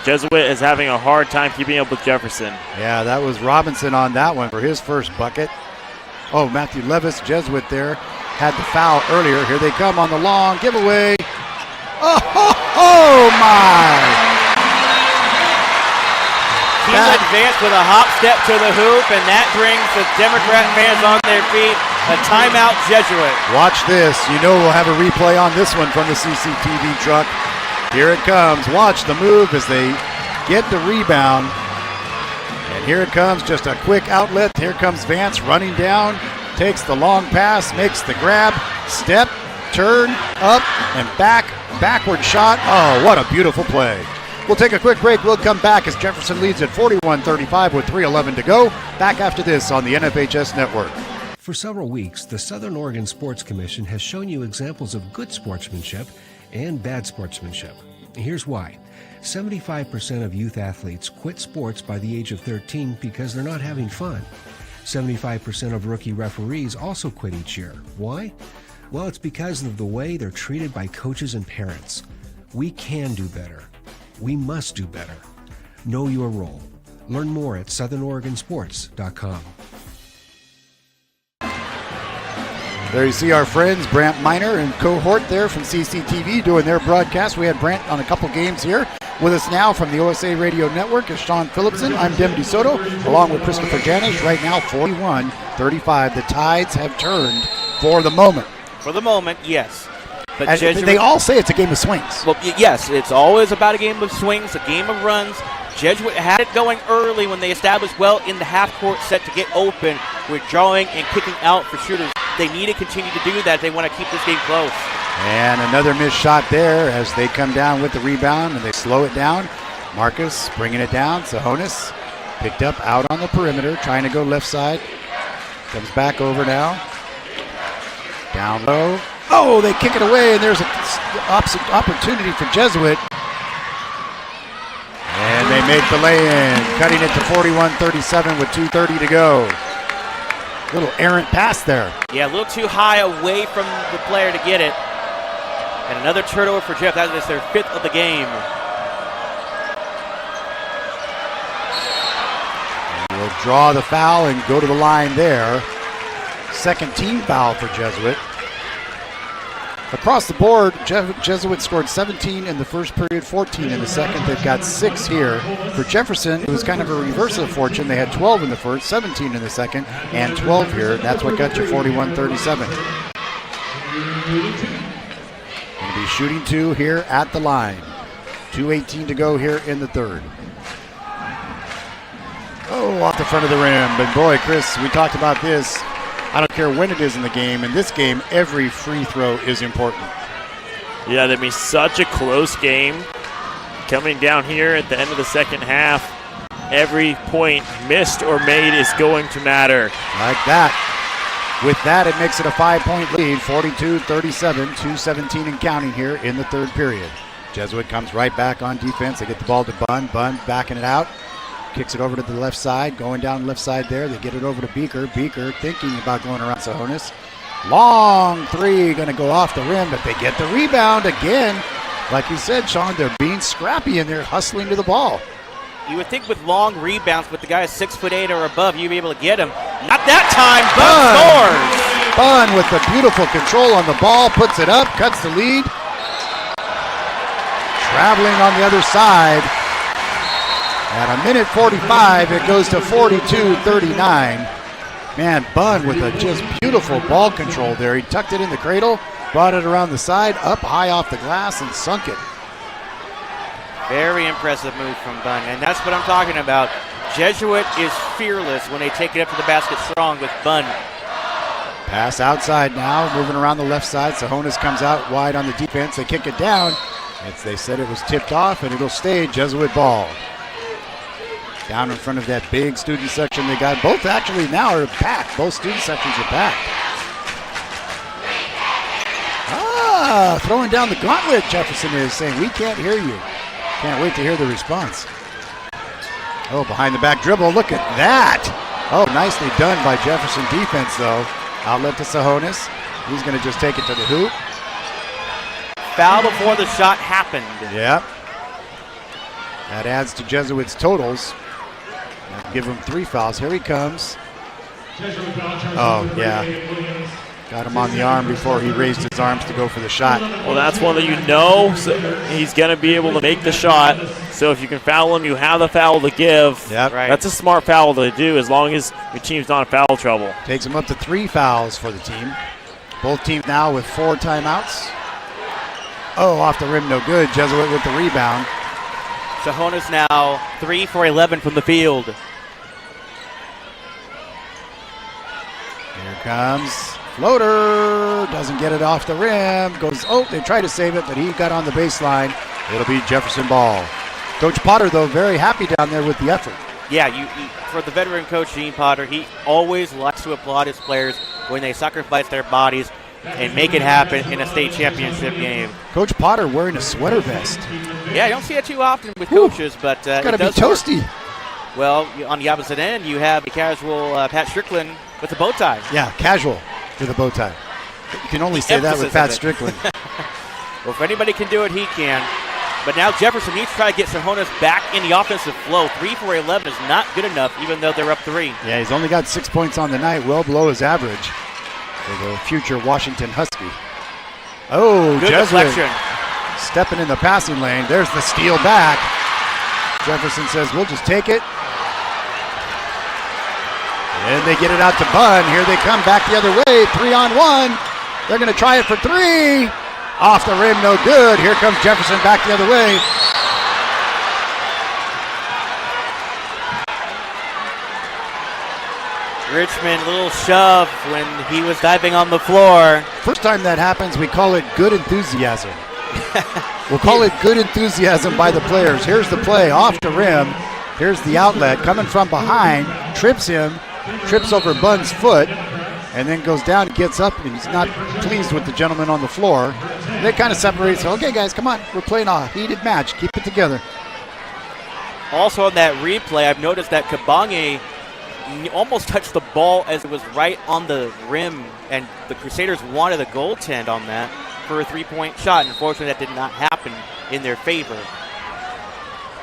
Jesuit is having a hard time keeping up with Jefferson. Yeah, that was Robinson on that one for his first bucket. Oh, Matthew Levis, Jesuit there, had the foul earlier. Here they come on the long giveaway. Oh my! Keelan Vance with a hop step to the hoop, and that brings the Democrat fans on their feet. A timeout, Jesuit. Watch this. You know we'll have a replay on this one from the CCTV truck. Here it comes. Watch the move as they get the rebound. And here it comes, just a quick outlet. Here comes Vance running down, takes the long pass, makes the grab, step, turn, up, and backward shot. Oh, what a beautiful play. We'll take a quick break. We'll come back as Jefferson leads at 41-35 with 3:11 to go. Back after this on the NFHS Network. For several weeks, the Southern Oregon Sports Commission has shown you examples of good sportsmanship and bad sportsmanship. Here's why. 75% of youth athletes quit sports by the age of 13 because they're not having fun. 75% of rookie referees also quit each year. Why? Well, it's because of the way they're treated by coaches and parents. We can do better. We must do better. Know your role. Learn more at southernoregonsports.com. There you see our friends, Brant Miner and cohort there from CCTV doing their broadcast. We had Brant on a couple games here. With us now from the OSA Radio Network is Sean Phillipson. I'm Dem DeSoto, along with Christopher Janish. Right now, 41-35. The tides have turned for the moment. For the moment, yes. But they all say it's a game of swings. Well, yes, it's always about a game of swings, a game of runs. Jesuit had it going early when they established well in the half-court set to get open with drawing and kicking out for shooters. They need to continue to do that if they want to keep this game close. And another missed shot there as they come down with the rebound and they slow it down. Marcus bringing it down. Sahonis picked up out on the perimeter, trying to go left side. Comes back over now. Down low. Oh, they kick it away, and there's an opportunity for Jesuit. And they make the lay-in, cutting it to 41-37 with 2:30 to go. Little errant pass there. Yeah, a little too high away from the player to get it. And another turnover for Jeff. That is their 5th of the game. And we'll draw the foul and go to the line there. Second team foul for Jesuit. Across the board, Jesuit scored 17 in the first period, 14 in the second. They've got 6 here. For Jefferson, it was kind of a reverse of fortune. They had 12 in the first, 17 in the second, and 12 here. That's what got you 41-37. Going to be shooting 2 here at the line. 2:18 to go here in the third. Oh, off the front of the rim. But boy, Chris, we talked about this. I don't care when it is in the game. In this game, every free throw is important. Yeah, that'd be such a close game. Coming down here at the end of the second half, every point missed or made is going to matter. Like that. With that, it makes it a 5-point lead, 42-37, 2:17 and counting here in the third period. Jesuit comes right back on defense. They get the ball to Bunn. Bunn backing it out. Kicks it over to the left side, going down the left side there. They get it over to Beaker. Beaker thinking about going around Sahonis. Long three, going to go off the rim, but they get the rebound again. Like you said, Sean, they're being scrappy and they're hustling to the ball. You would think with long rebounds, with the guy 6'8" or above, you'd be able to get him. Not that time. Bunn scores. Bunn with the beautiful control on the ball, puts it up, cuts the lead. Traveling on the other side. At a minute 45, it goes to 42-39. Man, Bunn with a just beautiful ball control there. He tucked it in the cradle, brought it around the side, up high off the glass, and sunk it. Very impressive move from Bunn, and that's what I'm talking about. Jesuit is fearless when they take it up to the basket strong with Bunn. Pass outside now, moving around the left side. Sahonis comes out wide on the defense. They kick it down. They said it was tipped off, and it'll stay Jesuit ball. Down in front of that big student section they got. Both actually now are packed. Both student sections are packed. Throwing down the gauntlet, Jefferson is saying, we can't hear you. Can't wait to hear the response. Oh, behind the back dribble. Look at that. Oh, nicely done by Jefferson defense, though. Outlet to Sahonis. He's going to just take it to the hoop. Foul before the shot happened. Yep. That adds to Jesuit's totals. Give him 3 fouls. Here he comes. Oh, yeah. Got him on the arm before he raised his arms to go for the shot. Well, that's one that you know so he's going to be able to make the shot. So if you can foul him, you have the foul to give. Yep. Right. That's a smart foul to do as long as your team's not in foul trouble. Takes him up to 3 fouls for the team. Both teams now with 4 timeouts. Oh, off the rim, no good. Jesuit with the rebound. Sahonis now 3 for 11 from the field. Here comes floater. Doesn't get it off the rim. Goes, oh, they try to save it, but he got on the baseline. It'll be Jefferson ball. Coach Potter, though, very happy down there with the effort. Yeah, for the veteran coach, Gene Potter, he always likes to applaud his players when they sacrifice their bodies and make it happen in a state championship game. Coach Potter wearing a sweater vest. Yeah, I don't see it too often with coaches, but gotta be toasty. Work. Well, on the opposite end, you have a casual Pat Strickland with a bow tie. Yeah, casual with a bow tie. You can only say that with Pat Strickland. Well, if anybody can do it, he can. But now Jefferson needs to try to get Sahonis back in the offensive flow. 3 for 11 is not good enough, even though they're up 3. Yeah, he's only got 6 points on the night, well below his average. for the future Washington Husky. Oh, Good Jesuit deflection. stepping in the passing lane. There's the steal back. Jefferson says, we'll just take it. And they get it out to Bunn. Here they come back the other way. 3-on-1. They're going to try it for three. Off the rim, no good. Here comes Jefferson back the other way. Richmond, little shove when he was diving on the floor. First time that happens, we call it good enthusiasm. We'll call it good enthusiasm by the players. Here's the play off the rim. Here's the outlet coming from behind. Trips him. Trips over Bunn's foot. And then goes down and gets up. And he's not pleased with the gentleman on the floor. They kind of separate. So, okay, guys, come on. We're playing a heated match. Keep it together. Also on that replay, I've noticed that Kabange almost touched the ball as it was right on the rim, and the Crusaders wanted a goaltend on that for a three-point shot. Unfortunately, that did not happen in their favor.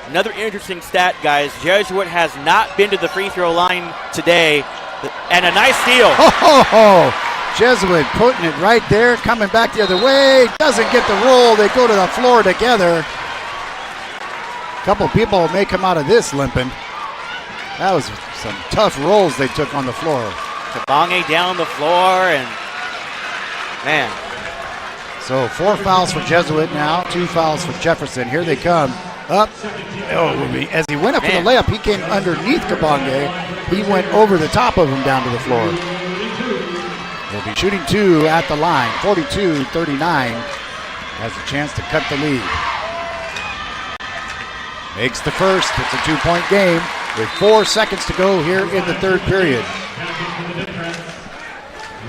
Another interesting stat, guys. Jesuit has not been to the free throw line today, and a nice steal. Jesuit putting it right there, coming back the other way. Doesn't get the roll. They go to the floor together. A couple people may come out of this limping. That was some tough rolls they took on the floor. Kabange down the floor, and man. So 4 fouls for Jesuit now, 2 fouls for Jefferson. Here they come. Up. As he went up for the layup, he came underneath Kabange. He went over the top of him down to the floor. He'll be shooting 2 at the line. 42-39. Has a chance to cut the lead. Makes the first. It's a 2-point game with 4 seconds to go here in the third period.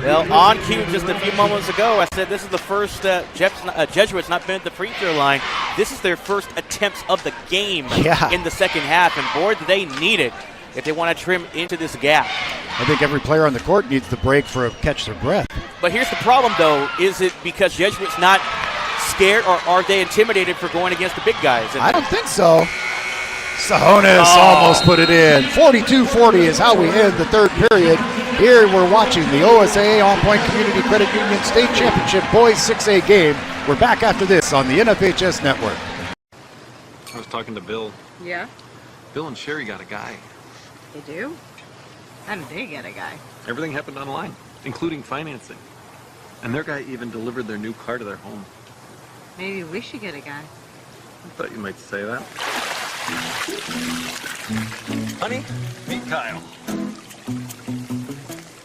Well, on cue just a few moments ago, I said this is the first Jesuits not been at the free throw line. This is their first attempts of the game in the second half, and boy, do they need it if they want to trim into this gap. I think every player on the court needs the break for a catch their breath. But here's the problem, though. Is it because Jesuits not scared, or are they intimidated for going against the big guys? I don't think so. Sahonis almost put it in. 42-40 is how we end the third period. Here we're watching the OSA On Point Community Credit Union State Championship Boys 6A game. We're back after this on the NFHS Network. I was talking to Bill. Yeah? Bill and Sherry got a guy. They do? How did they get a guy? Everything happened online, including financing. And their guy even delivered their new car to their home. Maybe we should get a guy. I thought you might say that. Honey, meet Kyle.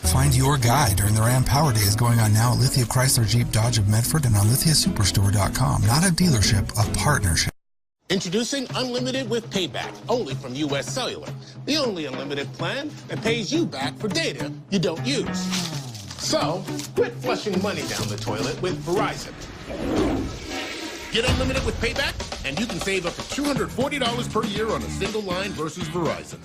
Find your guy during the Ram Power Days going on now at Lithia Chrysler Jeep Dodge of Medford and on lithiasuperstore.com. Not a dealership, a partnership. Introducing Unlimited with Payback, only from U.S. Cellular. The only unlimited plan that pays you back for data you don't use. So, quit flushing money down the toilet with Verizon. Get Unlimited with Payback, and you can save up to $240 per year on a single line versus Verizon.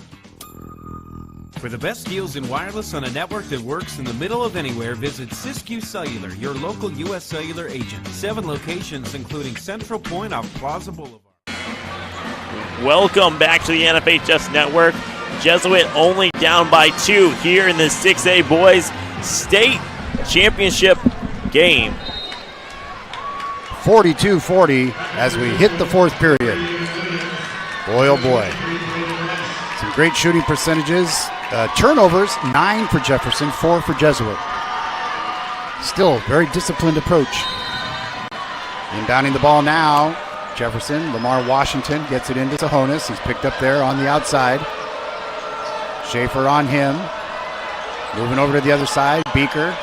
For the best deals in wireless on a network that works in the middle of anywhere, visit Siskiyou Cellular, your local U.S. Cellular agent. 7 locations, including Central Point off Plaza Boulevard. Welcome back to the NFHS Network. Jesuit only down by 2 here in the 6A Boys State Championship game. 42-40 as we hit the fourth period. Boy, oh boy. Some great shooting percentages. Turnovers, 9 for Jefferson, 4 for Jesuit. Still, very disciplined approach. Inbounding the ball now. Jefferson, Lamar Washington gets it into Sahonis. He's picked up there on the outside. Schaefer on him. Moving over to the other side. Beaker.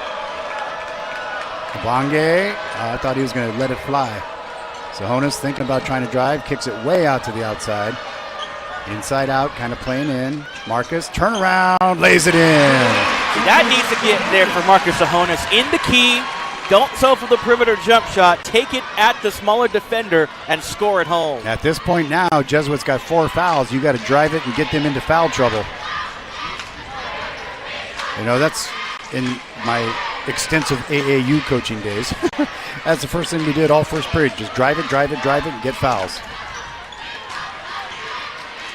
Kabange. I thought he was going to let it fly. Sahonis thinking about trying to drive. Kicks it way out to the outside. Inside out, kind of playing in. Marcus, turn around, lays it in. That needs to get there for Marcus Sahonis. In the key. Don't settle for the perimeter jump shot. Take it at the smaller defender and score at home. At this point now, Jesuit's got 4 fouls. You got to drive it and get them into foul trouble. You know, that's in my extensive AAU coaching days. That's the first thing we did all first period. Just drive it, and get fouls.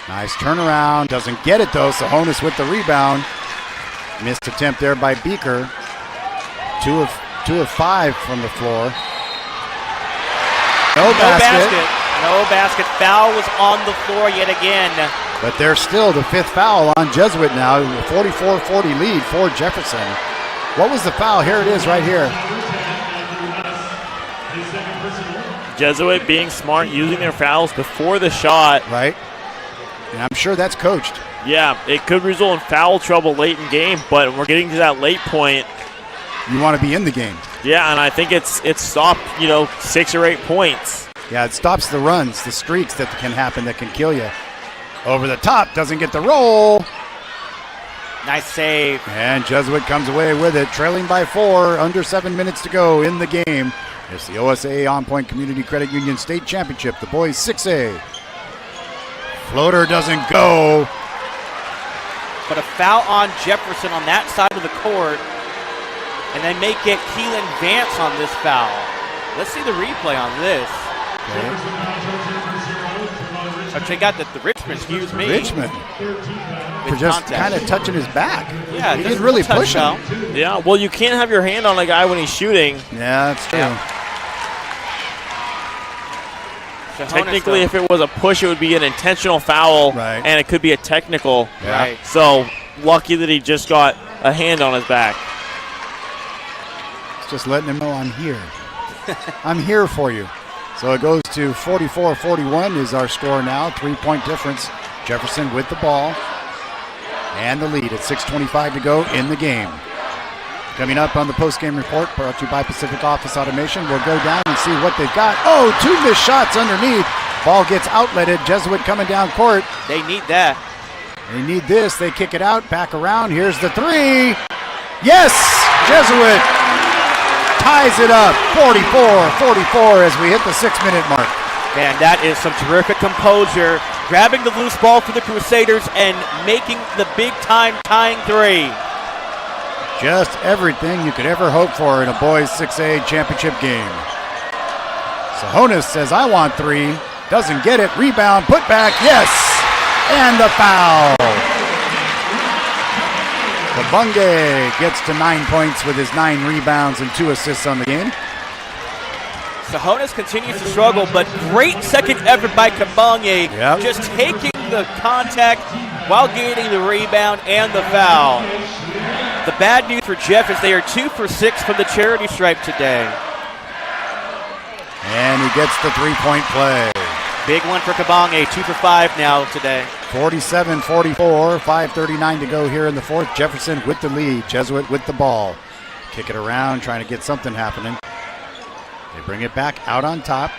Nice turnaround. Doesn't get it, though. Sahonis with the rebound. Missed attempt there by Beaker. 2 of 5 from the floor. No basket. No basket. Foul was on the floor yet again. But there's still the 5th foul on Jesuit now. 44-40 lead for Jefferson. What was the foul? Here it is right here. Jesuit being smart, using their fouls before the shot. Right. And I'm sure that's coached. Yeah, it could result in foul trouble late in game, but we're getting to that late point. You want to be in the game. Yeah, and I think it's stopped, 6 or 8 points. Yeah, it stops the runs, the streaks that can happen that can kill you. Over the top, doesn't get the roll. Nice save. And Jesuit comes away with it, trailing by 4, under 7 minutes to go in the game. It's the OSA On Point Community Credit Union State Championship, the boys 6A. Floater doesn't go. But a foul on Jefferson on that side of the court. And they may get Keelan Vance on this foul. Let's see the replay on this. Oh, check out the Richmond, excuse me. Richmond. For just kind of touching his back. Yeah, he didn't really push him. Yeah, well, you can't have your hand on a guy when he's shooting. Yeah, that's true. Yeah. Technically, if it was a push, it would be an intentional foul, right. And it could be a technical. Yeah. Right. So, lucky that he just got a hand on his back. It's just letting him know I'm here. I'm here for you. So it goes to 44-41 is our score now. 3-point difference. Jefferson with the ball. And the lead at 6:25 to go in the game. Coming up on the post-game report brought to you by Pacific Office Automation. We'll go down and see what they've got. Oh, 2 missed shots underneath. Ball gets outletted. Jesuit coming down court. They need that. They need this. They kick it out. Back around. Here's the 3. Yes! Jesuit ties it up. 44-44 as we hit the 6-minute mark. Man, that is some terrific composure. Grabbing the loose ball for the Crusaders and making the big-time tying 3. Just everything you could ever hope for in a boys 6A championship game. Sahonis says, I want 3. Doesn't get it. Rebound, put back, yes! And the foul. Kabunge gets to 9 points with his 9 rebounds and 2 assists on the game. Sahonis continues to struggle, but great second effort by Kabunge. Yep. Just taking the contact while getting the rebound and the foul. The bad news for Jeff is they are 2 for 6 from the charity stripe today. And he gets the 3-point play. Big one for Kabunge, 2 for 5 now today. 47-44, 5:39 to go here in the fourth. Jefferson with the lead, Jesuit with the ball. Kick it around, trying to get something happening. They bring it back out on top.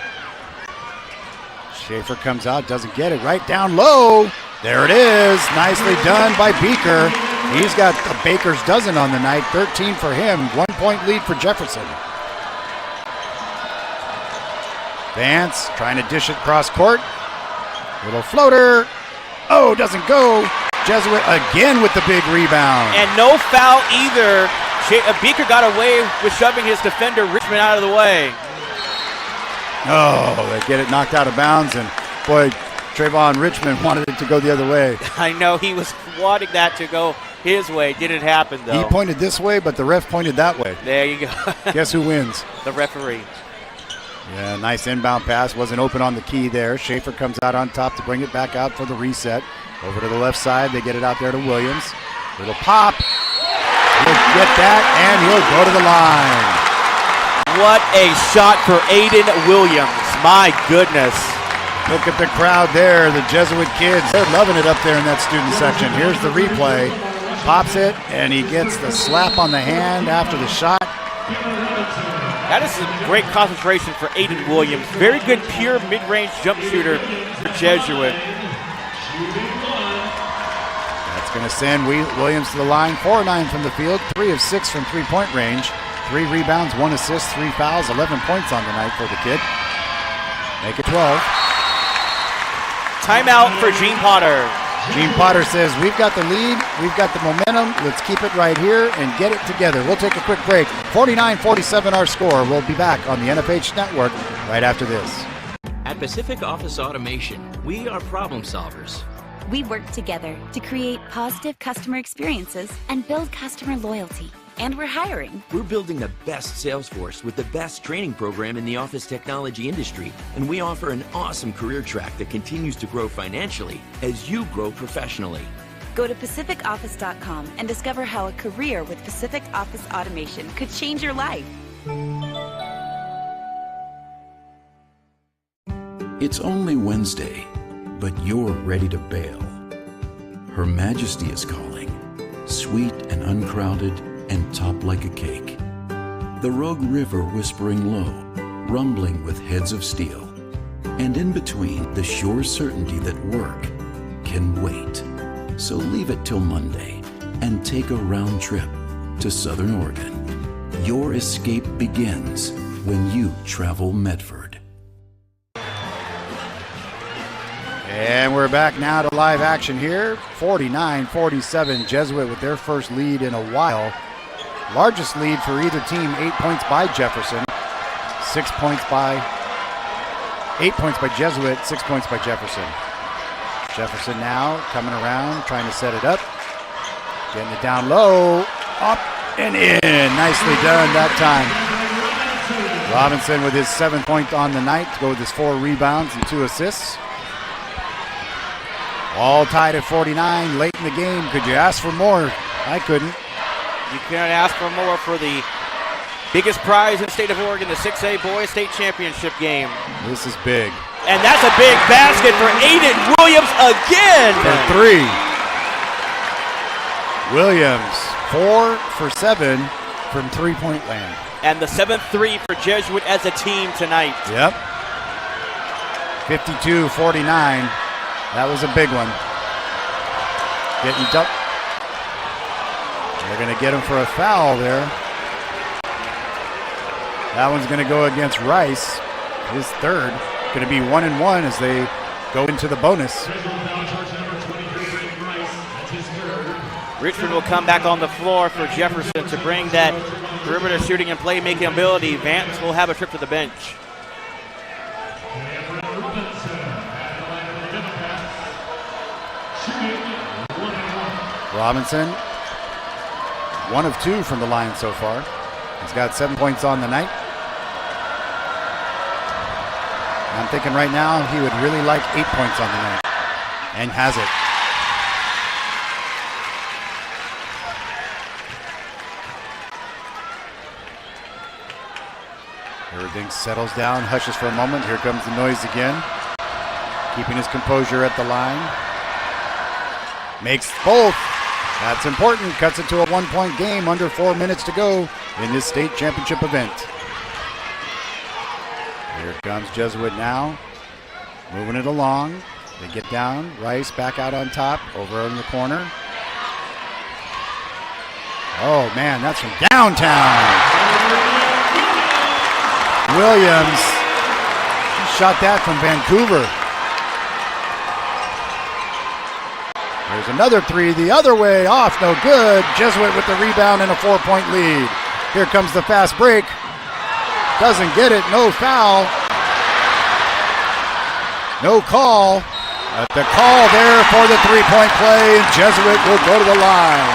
Schaefer comes out, doesn't get it, right down low. There it is, nicely done by Beaker. He's got a baker's dozen on the night, 13 for him, 1-point lead for Jefferson. Vance trying to dish it cross court. Little floater. Oh, doesn't go. Jesuit again with the big rebound. And no foul either. Beaker got away with shoving his defender Richmond out of the way. Oh, they get it knocked out of bounds, and boy, Trayvon Richmond wanted it to go the other way. I know, he was wanting that to go his way. Didn't happen, though. He pointed this way, but the ref pointed that way. There you go. Guess who wins? The referee. Yeah, nice inbound pass. Wasn't open on the key there. Schaefer comes out on top to bring it back out for the reset. Over to the left side. They get it out there to Williams. Little pop. He'll get that, and he'll go to the line. What a shot for Aiden Williams. My goodness. Look at the crowd there. The Jesuit kids, they're loving it up there in that student section. Here's the replay. Pops it, and he gets the slap on the hand after the shot. That is a great concentration for Aiden Williams. Very good pure mid-range jump shooter for Jesuit. That's going to send Williams to the line. 4-9 from the field, 3 of 6 from three-point range. 3 rebounds, 1 assist, 3 fouls, 11 points on the night for the kid. Make it 12. Timeout for Gene Potter. Gene Potter says, we've got the lead, we've got the momentum, let's keep it right here and get it together. We'll take a quick break. 49-47 our score. We'll be back on the NFH Network right after this. At Pacific Office Automation, we are problem solvers. We work together to create positive customer experiences and build customer loyalty. And we're hiring. We're building the best sales force with the best training program in the office technology industry, and we offer an awesome career track that continues to grow financially as you grow professionally. Go to PacificOffice.com and discover how a career with Pacific Office Automation could change your life. It's only Wednesday, but you're ready to bail. Her Majesty is calling, sweet and uncrowded and topped like a cake. The Rogue River whispering low, rumbling with heads of steel. And in between, the sure certainty that work can wait. So leave it till Monday and take a round trip to Southern Oregon. Your escape begins when you travel Medford. And we're back now to live action here. 49-47, Jesuit with their first lead in a while. Largest lead for either team, 8 points by Jefferson. 8 points by Jesuit, 6 points by Jefferson. Jefferson now coming around, trying to set it up. Getting it down low, up and in. Nicely done that time. Robinson with his 7th point on the night to go with his 4 rebounds and 2 assists. All tied at 49 late in the game. Could you ask for more? I couldn't. You can't ask for more for the biggest prize in the state of Oregon, the 6A Boys State Championship game. This is big. And that's a big basket for Aiden Williams again. For 3. Williams, 4 for 7 from three-point land. And the 7th 3 for Jesuit as a team tonight. Yep. 52-49. That was a big one. Getting up. They're going to get him for a foul there. That one's going to go against Rice, his 3rd. Going to be 1-1 as they go into the bonus. Richmond will come back on the floor for Jefferson to bring that perimeter shooting and playmaking ability. Vance will have a trip to the bench. Robinson, 1 of 2 from the line so far. He's got 7 points on the night. I'm thinking right now he would really like 8 points on the night, and has it. Everything settles down, hushes for a moment. Here comes the noise again. Keeping his composure at the line. Makes both. That's important. Cuts it to a 1-point game. Under 4 minutes to go in this state championship event. Here comes Jesuit now. Moving it along. They get down. Rice back out on top. Over in the corner. Oh, man, that's from downtown. Williams shot that from Vancouver. There's another 3 the other way, off, no good. Jesuit with the rebound and a 4-point lead. Here comes the fast break. Doesn't get it, no foul. No call. But the call there for the 3-point play, and Jesuit will go to the line.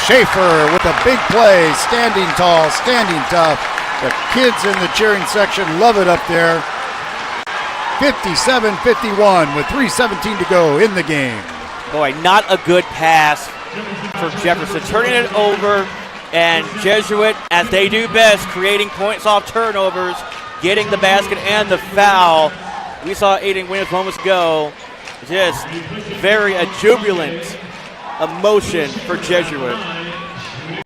Schaefer with a big play, standing tall, standing tough. The kids in the cheering section love it up there. 57-51 with 3:17 to go in the game. Boy, not a good pass for Jefferson. Turning it over, and Jesuit, as they do best, creating points off turnovers, getting the basket and the foul. We saw Aiden Williams moments ago. Just very a jubilant emotion for Jesuit.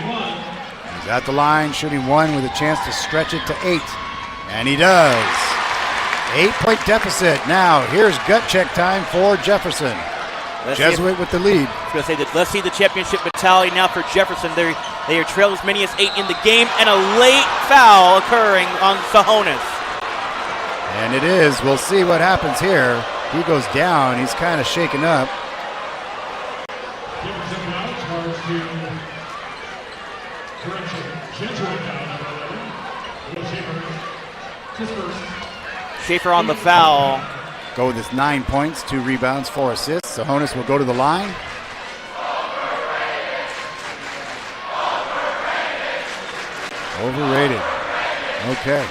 He's at the line, shooting 1 with a chance to stretch it to 8. And he does. 8-point deficit. Now, here's gut check time for Jefferson. Jesuit with the lead. I was going to say that. Let's see the championship mentality now for Jefferson. They are trailed as many as 8 in the game, and a late foul occurring on Sahonis. And it is. We'll see what happens here. He goes down. He's kind of shaken up. Schaefer on the foul. Go with his 9 points, 2 rebounds, 4 assists. Sahonis will go to the line. Overrated. Okay.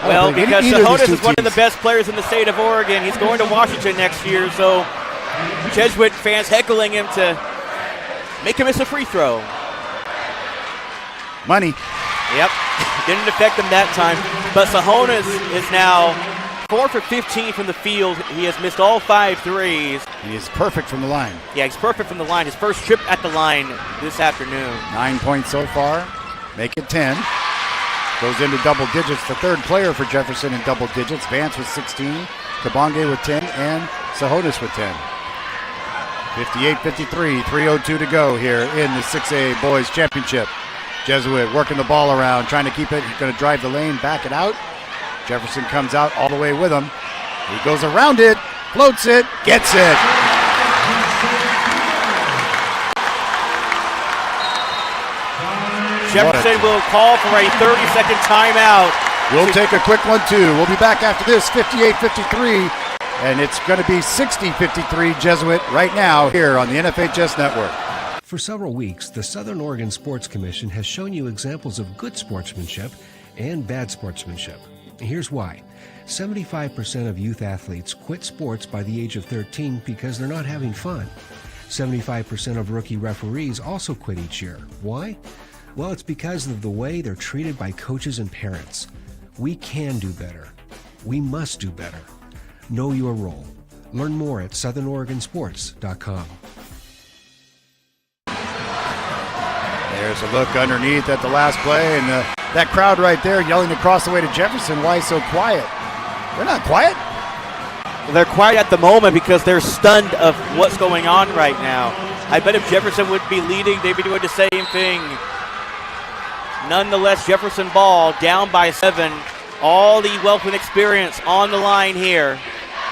Well, because Sahonis is one of the best players in the state of Oregon. He's going to Washington next year, so Jesuit fans heckling him to make him miss a free throw. Money. Yep, didn't affect him that time. But Sahonis is now 4 for 15 from the field. He has missed all 5 threes. He is perfect from the line. Yeah, he's perfect from the line. His first trip at the line this afternoon. 9 points so far. Make it 10. Goes into double digits. The third player for Jefferson in double digits. Vance with 16, Kabonge with 10, and Sahonis with 10. 58-53, 3:02 to go here in the 6A Boys Championship. Jesuit working the ball around, trying to keep it. He's going to drive the lane, back it out. Jefferson comes out all the way with him. He goes around it, floats it, gets it. Jefferson will call for a 30-second timeout. We'll take a quick one, too. We'll be back after this, 58-53, and it's going to be 60-53 Jesuit right now here on the NFHS Network. For several weeks, the Southern Oregon Sports Commission has shown you examples of good sportsmanship and bad sportsmanship. Here's why. 75% of youth athletes quit sports by the age of 13 because they're not having fun. 75% of rookie referees also quit each year. Why? Well, it's because of the way they're treated by coaches and parents. We can do better. We must do better. Know your role. Learn more at southernoregonsports.com. There's a look underneath at the last play, and that crowd right there yelling across the way to Jefferson. Why so quiet? They're not quiet. They're quiet at the moment because they're stunned of what's going on right now. I bet if Jefferson would be leading, they'd be doing the same thing. Nonetheless, Jefferson ball down by 7. All the wealth and experience on the line here.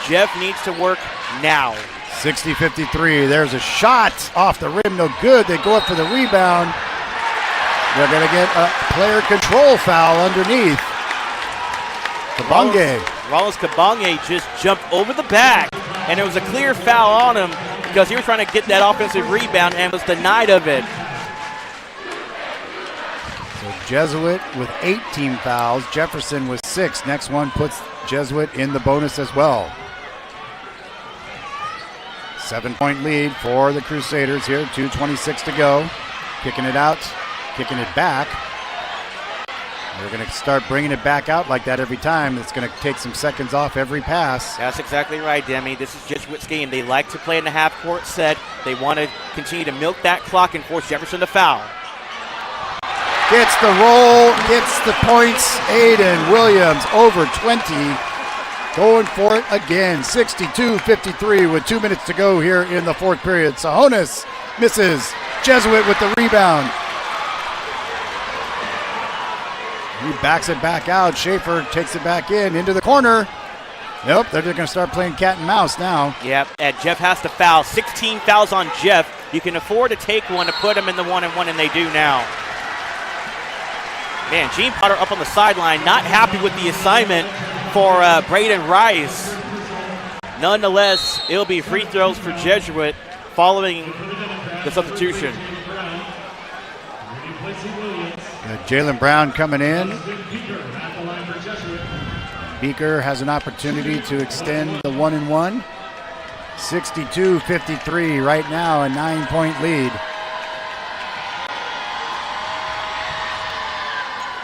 Jeff needs to work now. 60-53. There's a shot off the rim. No good. They go up for the rebound. They're going to get a player control foul underneath. Kabonge. Rollins Kabonge just jumped over the back, and there was a clear foul on him because he was trying to get that offensive rebound and was denied of it. So Jesuit with 18 fouls. Jefferson with 6. Next one puts Jesuit in the bonus as well. 7-point lead for the Crusaders here. 2:26 to go. Kicking it out, kicking it back. They're going to start bringing it back out like that every time. It's going to take some seconds off every pass. That's exactly right, Demi. This is Jesuit's game. They like to play in the half-court set. They want to continue to milk that clock and force Jefferson to foul. Gets the roll, gets the points. Aiden Williams over 20. Going for it again. 62-53 with 2 minutes to go here in the fourth period. Sahonis misses. Jesuit with the rebound. He backs it back out. Schaefer takes it back into the corner. Nope, they're just going to start playing cat and mouse now. Yep, and Jeff has to foul. 16 fouls on Jeff. You can afford to take one to put him in the 1-and-1, and they do now. Man, Gene Potter up on the sideline, not happy with the assignment for Braden Rice. Nonetheless, it'll be free throws for Jesuit following the substitution. Jalen Brown coming in. Beaker has an opportunity to extend the 1-and-1. 62-53 right now, a 9-point lead.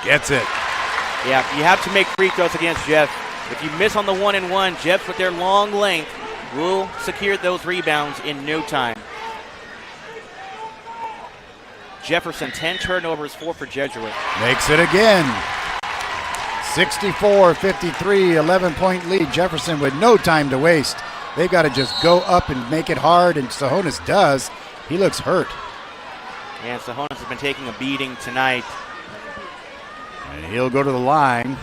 Gets it. Yeah, you have to make free throws against Jeff. If you miss on the 1-and-1, Jeff with their long length will secure those rebounds in no time. Jefferson, 10 turnovers, 4 for Jesuit. Makes it again. 64-53, 11-point lead. Jefferson with no time to waste. They've got to just go up and make it hard, and Sahonis does. He looks hurt. And Sahonis has been taking a beating tonight. And he'll go to the line.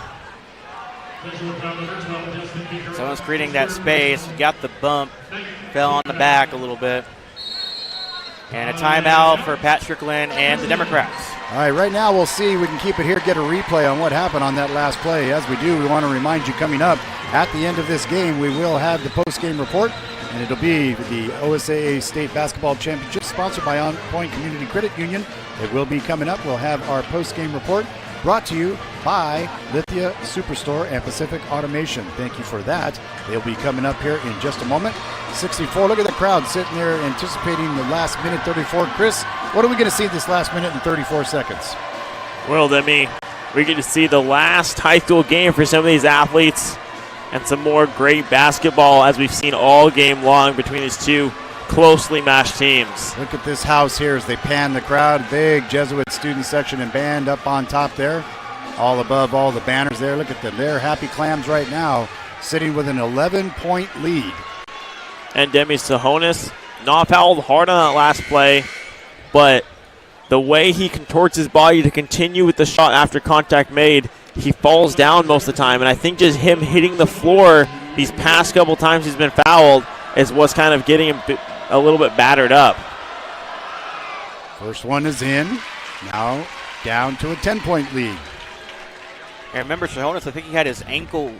Someone's creating that space, got the bump, fell on the back a little bit. And a timeout for Pat Strickland and the Democrats. All right, right now we'll see. We can keep it here, get a replay on what happened on that last play. As we do, we want to remind you coming up at the end of this game, we will have the post-game report and it'll be the OSAA State Basketball Championship sponsored by On Point Community Credit Union. It will be coming up. We'll have our post-game report brought to you by Lithia Superstore and Pacific Automation. Thank you for that. They'll be coming up here in just a moment. 64, look at the crowd sitting there anticipating the last minute 34. Chris, what are we going to see this last minute and 34 seconds? Well, Demi, we get to see the last high school game for some of these athletes and some more great basketball as we've seen all game long between these two closely matched teams. Look at this house here as they pan the crowd. Big Jesuit student section and band up on top there. All above all the banners there. Look at them. They're happy clams right now, sitting with an 11-point lead. And Demi Sahonis not fouled hard on that last play, but the way he contorts his body to continue with the shot after contact made, he falls down most of the time. And I think just him hitting the floor these past couple times he's been fouled is what's kind of getting him a little bit battered up. First one is in. Now down to a 10-point lead. And remember, Sahonis, I think he had his ankle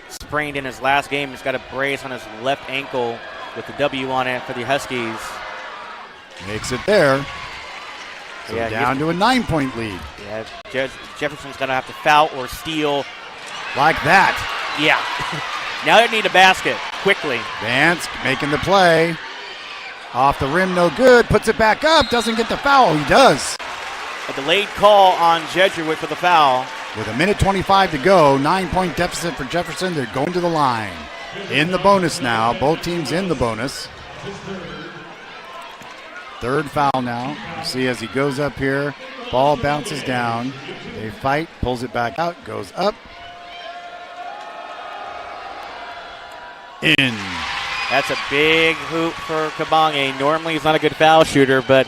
sprained in his last game. He's got a brace on his left ankle with the W on it for the Huskies. Makes it there. So yeah, down to a 9-point lead. Yeah, Jefferson's going to have to foul or steal. Like that. Yeah. Now they need a basket quickly. Vance making the play. Off the rim, no good. Puts it back up. Doesn't get the foul. He does. A delayed call on Jesuit for the foul. With a minute 25 to go, 9-point deficit for Jefferson. They're going to the line. In the bonus now. Both teams in the bonus. Third foul now. You see as he goes up here, ball bounces down. They fight, pulls it back out, goes up. In. That's a big hoop for Kabange. Normally he's not a good foul shooter, but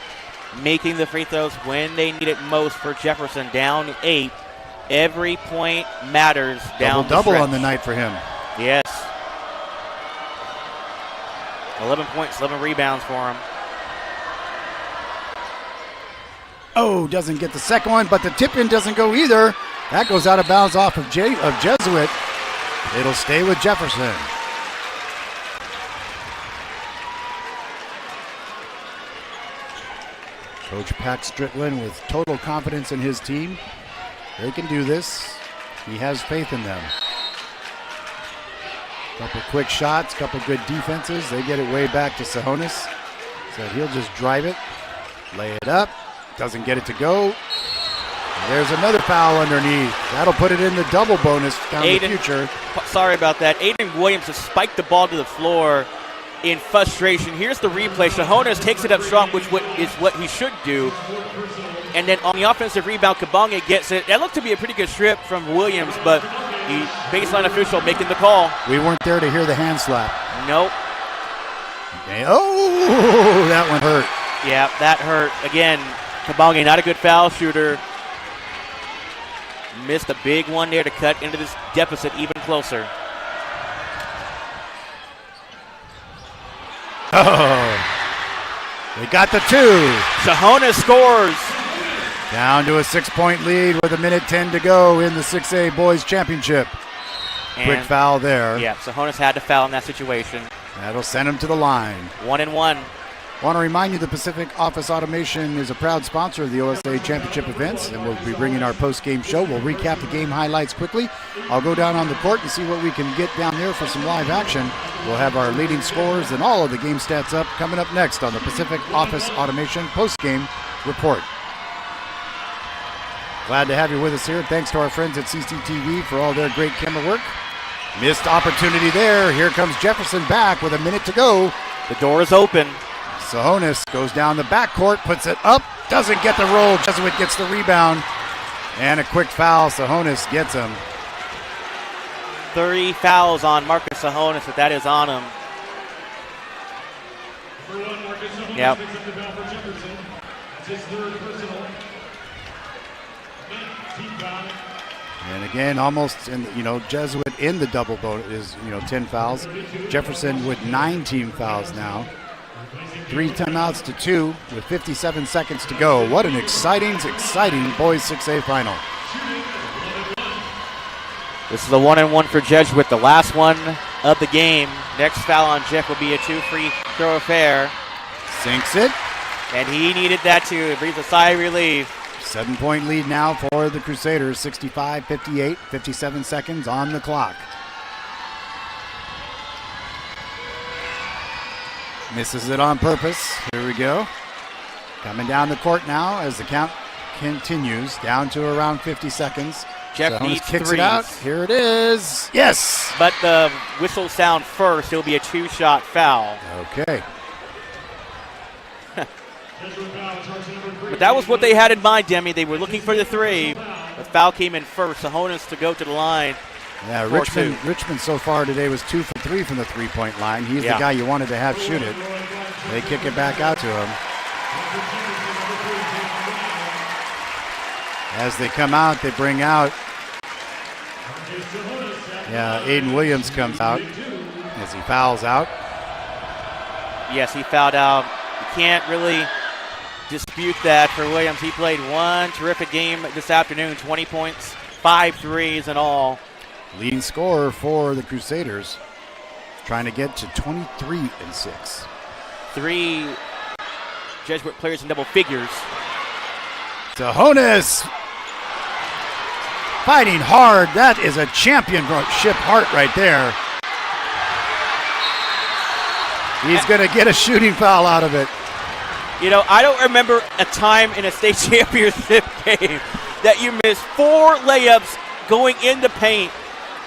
making the free throws when they need it most for Jefferson. Down 8. Every point matters down the Double stretch. on the night for him. Yes. 11 points, 11 rebounds for him. Oh, doesn't get the second one, but the tip-in doesn't go either. That goes out of bounds off of Jesuit. It'll stay with Jefferson. Coach Pat Strickland with total confidence in his team. They can do this. He has faith in them. Couple quick shots, couple good defenses. They get it way back to Sahonis. So he'll just drive it, lay it up. Doesn't get it to go. There's another foul underneath. That'll put it in the double bonus down the future. Sorry about that. Aiden Williams has spiked the ball to the floor in frustration. Here's the replay. Sahonis takes it up strong, which is what he should do. And then on the offensive rebound, Kabange gets it. That looked to be a pretty good strip from Williams, but the baseline official making the call. We weren't there to hear the hand slap. Nope. Oh, that one hurt. Yeah, that hurt. Again, Kabange, not a good foul shooter. Missed a big one there to cut into this deficit even closer. Oh, they got the 2. Sahonis scores. Down to a 6-point lead with a minute 10 to go in the 6A Boys Championship. Quick foul there. Yeah, Sahonis had to foul in that situation. That'll send him to the line. 1-1. Want to remind you the Pacific Office Automation is a proud sponsor of the OSA Championship events, and we'll be bringing our post-game show. We'll recap the game highlights quickly. I'll go down on the court and see what we can get down there for some live action. We'll have our leading scores and all of the game stats up coming up next on the Pacific Office Automation post-game report. Glad to have you with us here. Thanks to our friends at CCTV for all their great camera work. Missed opportunity there. Here comes Jefferson back with a minute to go. The door is open. Sahonis goes down the backcourt, puts it up, doesn't get the roll. Jesuit gets the rebound. And a quick foul. Sahonis gets him. 30 fouls on Marcus Sahonis, but that is on him. Yep. And again, almost in Jesuit in the double bonus is 10 fouls. Jefferson with 9 team fouls now. 3 timeouts to 2 with 57 seconds to go. What an exciting boys 6A final. This is a 1-1 for Jesuit. The last one of the game. Next foul on Jeff will be a 2 free throw affair. Sinks it. And he needed that too. It breathes a sigh of relief. 7-point lead now for the Crusaders. 65-58, 57 seconds on the clock. Misses it on purpose. Here we go. Coming down the court now as the count continues down to around 50 seconds. Jeff Sahonis needs kicks threes. it out. Here it is. Yes. But the whistle sound first. It'll be a 2-shot foul. Okay. But that was what they had in mind, Demi. They were looking for the 3. The foul came in first. Sahonis to go to the line. Yeah, Richmond so far today was 2 for 3 from the 3-point line. He's the guy you wanted to have shoot it. They kick it back out to him. As they come out, they bring out. Yeah, Aiden Williams comes out as he fouls out. Yes, he fouled out. You can't really dispute that for Williams. He played one terrific game this afternoon, 20 points, 5 threes in all. Leading scorer for the Crusaders, trying to get to 23-6. 3 Jesuit players in double figures. Sahonis fighting hard. That is a championship heart right there. He's going to get a shooting foul out of it. You know, I don't remember a time in a state championship game that you missed 4 layups going in the paint.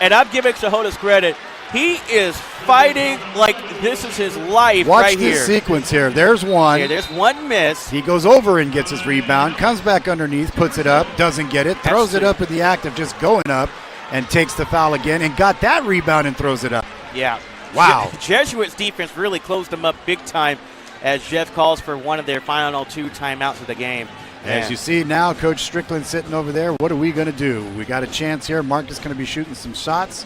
And I'm giving Sahonis credit. He is fighting like this is his life. Watch right this here. sequence here. There's one. Yeah, there's one miss. He goes over and gets his rebound, comes back underneath, puts it up, doesn't get it, throws it up in the act of just going up, and takes the foul again, and got that rebound and throws it up. Yeah. Wow. Jesuits defense really closed them up big time as Jeff calls for one of their final 2 timeouts of the game. As you see now, Coach Strickland sitting over there. What are we going to do? We got a chance here. Mark is going to be shooting some shots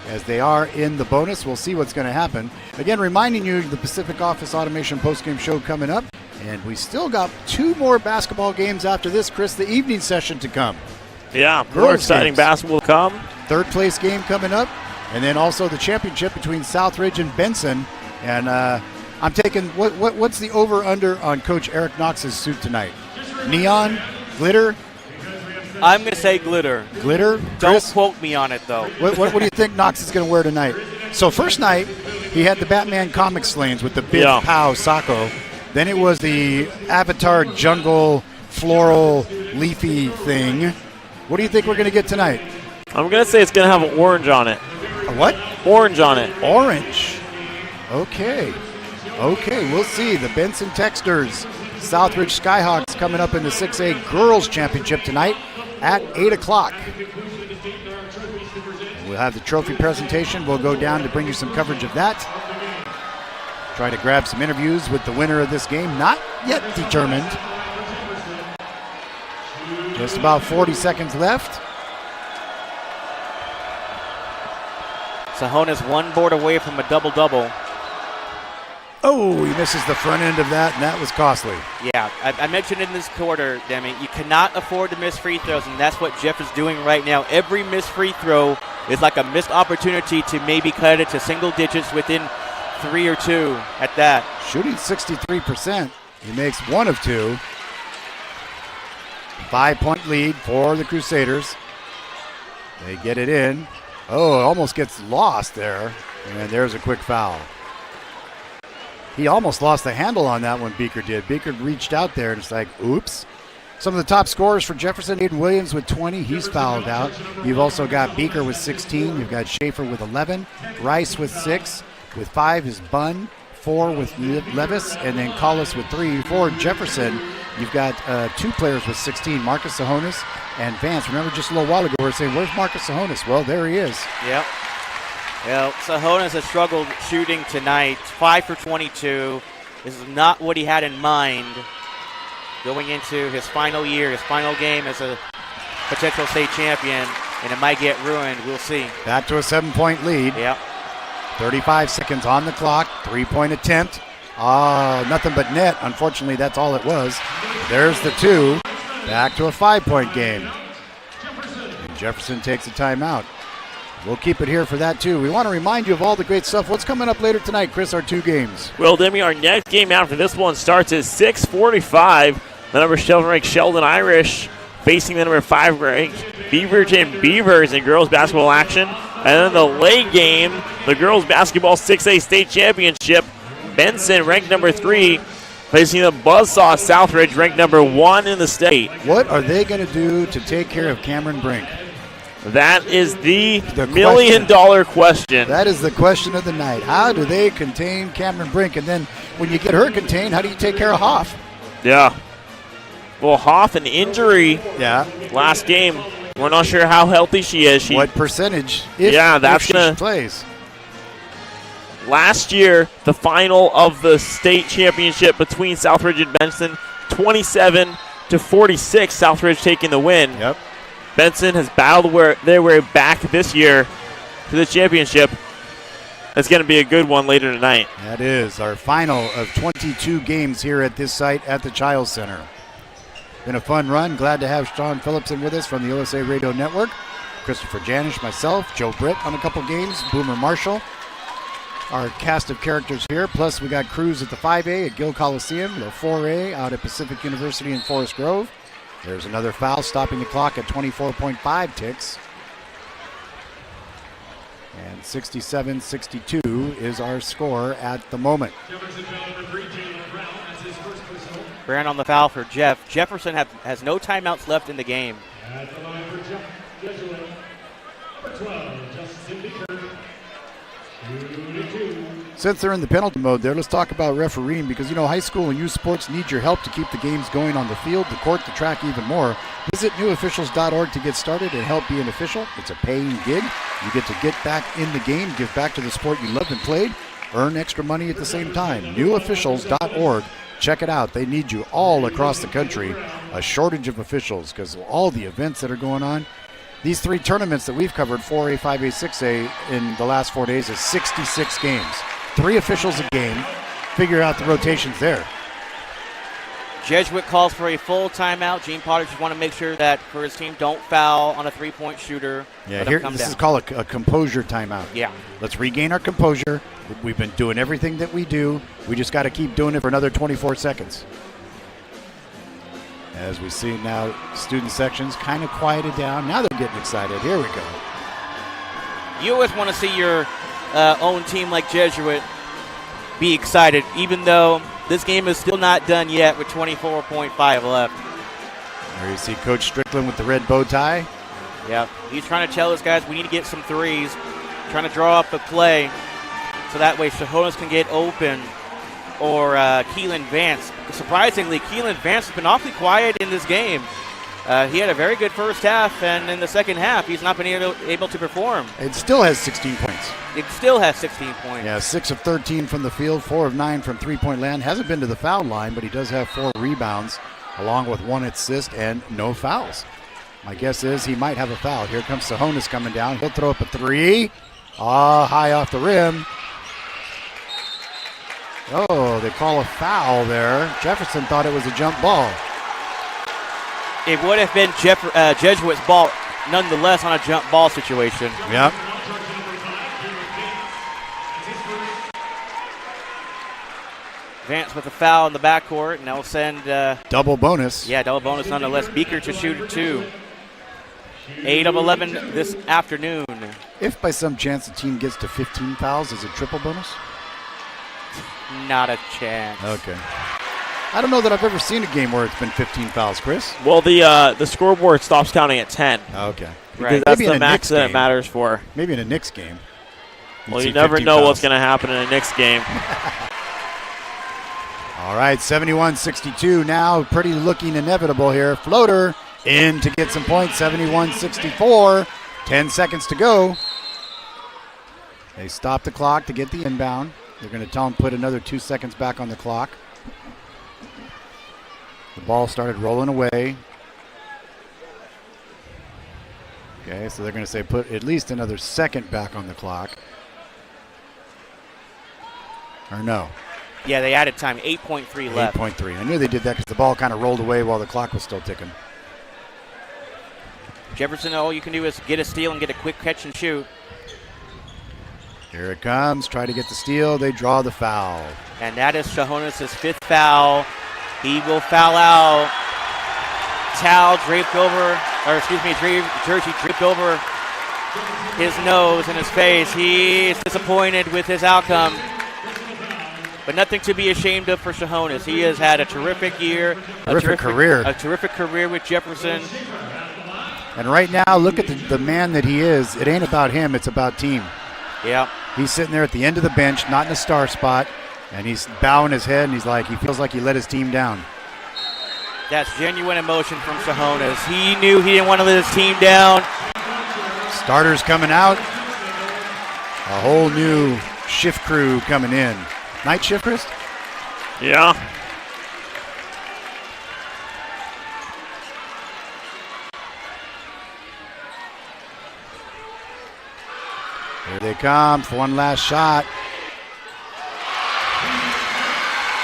as they are in the bonus. We'll see what's going to happen. Again, reminding you the Pacific Office Automation postgame show coming up. And we still got 2 more basketball games after this, Chris, the evening session to come. Yeah, more Girls exciting games. basketball to come. 3rd place game coming up. And then also the championship between Southridge and Benson. And I'm taking, what's the over-under on Coach Eric Knox's suit tonight? Neon? Glitter? I'm going to say glitter. Glitter? Don't Chris? quote me on it, though. What do you think Knox is going to wear tonight? So first night, he had the Batman comic slains with the big Pow Sacco. Then it was the Avatar jungle floral leafy thing. What do you think we're going to get tonight? I'm going to say it's going to have an orange on it. A what? Orange on it. Orange. Okay, we'll see. The Benson Texters, Southridge Skyhawks coming up in the 6A Girls Championship tonight at 8 o'clock. We'll have the trophy presentation. We'll go down to bring you some coverage of that. Try to grab some interviews with the winner of this game. Not yet determined. Just about 40 seconds left. Sahonis 1 board away from a double-double. Oh, he misses the front end of that, and that was costly. Yeah, I mentioned in this quarter, Demi, you cannot afford to miss free throws, and that's what Jeff is doing right now. Every missed free throw is like a missed opportunity to maybe cut it to single digits within 3 or 2 at that. Shooting 63%. He makes 1 of 2. 5-point lead for the Crusaders. They get it in. Oh, it almost gets lost there. And there's a quick foul. He almost lost the handle on that one, Beaker did. Beaker reached out there and it's like, oops. Some of the top scorers for Jefferson, Aiden Williams with 20. He's fouled out. You've also got Beaker with 16. You've got Schaefer with 11. Rice with 6. With 5 is Bunn. 4 with Levis. And then Collis with 3. For Jefferson, you've got 2 players with 16. Marcus Sahonis and Vance. Remember just a little while ago we were saying, where's Marcus Sahonis? Well, there he is. Yep. Well, Sahonis has struggled shooting tonight. 5 for 22. This is not what he had in mind going into his final year, his final game as a potential state champion, and it might get ruined. We'll see. Back to a 7-point lead. Yep. 35 seconds on the clock. 3-point attempt. Nothing but net. Unfortunately, that's all it was. There's the 2. Back to a 5-point game. And Jefferson takes a timeout. We'll keep it here for that, too. We want to remind you of all the great stuff. What's coming up later tonight, Chris, our 2 games? Well, Demi, our next game after this one starts at 6:45. The number 7-ranked Sheldon Irish facing the number 5-ranked Beaverton Beavers in girls basketball action. And then the late game, the girls basketball 6A state championship. Benson, ranked number 3, facing the Buzzsaw Southridge, ranked number 1 in the state. What are they going to do to take care of Cameron Brink? That is the million-dollar question. That is the question of the night. How do they contain Cameron Brink? And then when you get her contained, how do you take care of Hoff? Yeah. Well, Hoff, an injury last game. We're not sure how healthy she is. What percentage? That's she going to plays. Last year, the final of the state championship between Southridge and Benson, 27-46, Southridge taking the win. Yep. Benson has battled their way back this year to the championship. It's going to be a good one later tonight. That is our final of 22 games here at this site at the Chiles Center. Been a fun run. Glad to have Sean Phillipson with us from the OSA Radio Network. Christopher Janish, myself, Joe Britt on a couple games, Boomer Marshall. Our cast of characters here. Plus, we got crews at the 5A at Gill Coliseum, the 4A out at Pacific University in Forest Grove. There's another foul, stopping the clock at 24.5 ticks. And 67-62 is our score at the moment. Brown on the foul for Jeff. Jefferson has no timeouts left in the game. At the line for Jesuit, number 12, Justin Beaker. Since they're in the penalty mode there, let's talk about refereeing because, high school and youth sports need your help to keep the games going on the field, the court, the track, even more. Visit newofficials.org to get started and help be an official. It's a paying gig. You get to get back in the game, give back to the sport you loved and played, earn extra money at the same time. Newofficials.org. Check it out. They need you all across the country. A shortage of officials because of all the events that are going on. These 3 tournaments that we've covered, 4A, 5A, 6A, in the last 4 days is 66 games. 3 officials a game. Figure out the rotations there. Jesuit calls for a full timeout. Gene Potter just want to make sure that for his team don't foul on a 3-point shooter. Yeah, this is called a composure timeout. Yeah. Let's regain our composure. We've been doing everything that we do. We just got to keep doing it for another 24 seconds. As we see now, student sections kind of quieted down. Now they're getting excited. Here we go. You always want to see your own team like Jesuit be excited, even though this game is still not done yet with 24.5 left. There you see Coach Strickland with the red bow tie. Yeah, he's trying to tell us guys we need to get some threes, trying to draw up the play so that way Shahonas can get open or Keelan Vance. Surprisingly, Keelan Vance has been awfully quiet in this game. He had a very good first half, and in the second half, he's not been able to perform. It still has 16 points. It still has 16 points. Yeah, 6 of 13 from the field, 4 of 9 from three-point land. Hasn't been to the foul line, but he does have 4 rebounds, along with 1 assist and no fouls. My guess is he might have a foul. Here comes Sahonis coming down. He'll throw up a 3. High off the rim. Oh, they call a foul there. Jefferson thought it was a jump ball. It would have been Jesuit's ball, nonetheless, on a jump ball situation. Yep. Vance with a foul in the backcourt, and they'll send... double bonus. Yeah, double bonus nonetheless. Beaker to shoot it 2. 8 of 11 this afternoon. If by some chance the team gets to 15 fouls, is it triple bonus? Not a chance. Okay. I don't know that I've ever seen a game where it's been 15 fouls, Chris. Well, the scoreboard stops counting at 10. Okay. Because that's the max that it matters for. Maybe in a Knicks game. Well, you never know what's going to happen in a Knicks game. All right, 71-62 now. Pretty looking inevitable here. Floater in to get some points, 71-64. 10 seconds to go. They stop the clock to get the inbound. They're going to tell him put another 2 seconds back on the clock. The ball started rolling away. Okay, so they're going to say put at least another second back on the clock. Or no? Yeah, they added time. 8.3 left. 8.3. I knew they did that because the ball kind of rolled away while the clock was still ticking. Jefferson, all you can do is get a steal and get a quick catch and shoot. Here it comes. Try to get the steal. They draw the foul. And that is Shahonas' 5th foul. He will foul out. Towel draped over, or excuse me, jersey draped over his nose and his face. He is disappointed with his outcome, but nothing to be ashamed of for Shahonas. He has had a terrific year, a terrific career with Jefferson. And right now, look at the man that he is. It ain't about him, it's about team. Yeah. He's sitting there at the end of the bench, not in a star spot, and he's bowing his head, and he feels like he let his team down. That's genuine emotion from Shahonas. He knew he didn't want to let his team down. Starters coming out. A whole new shift crew coming in. Night shift, Chris? Yeah. Here they come for one last shot.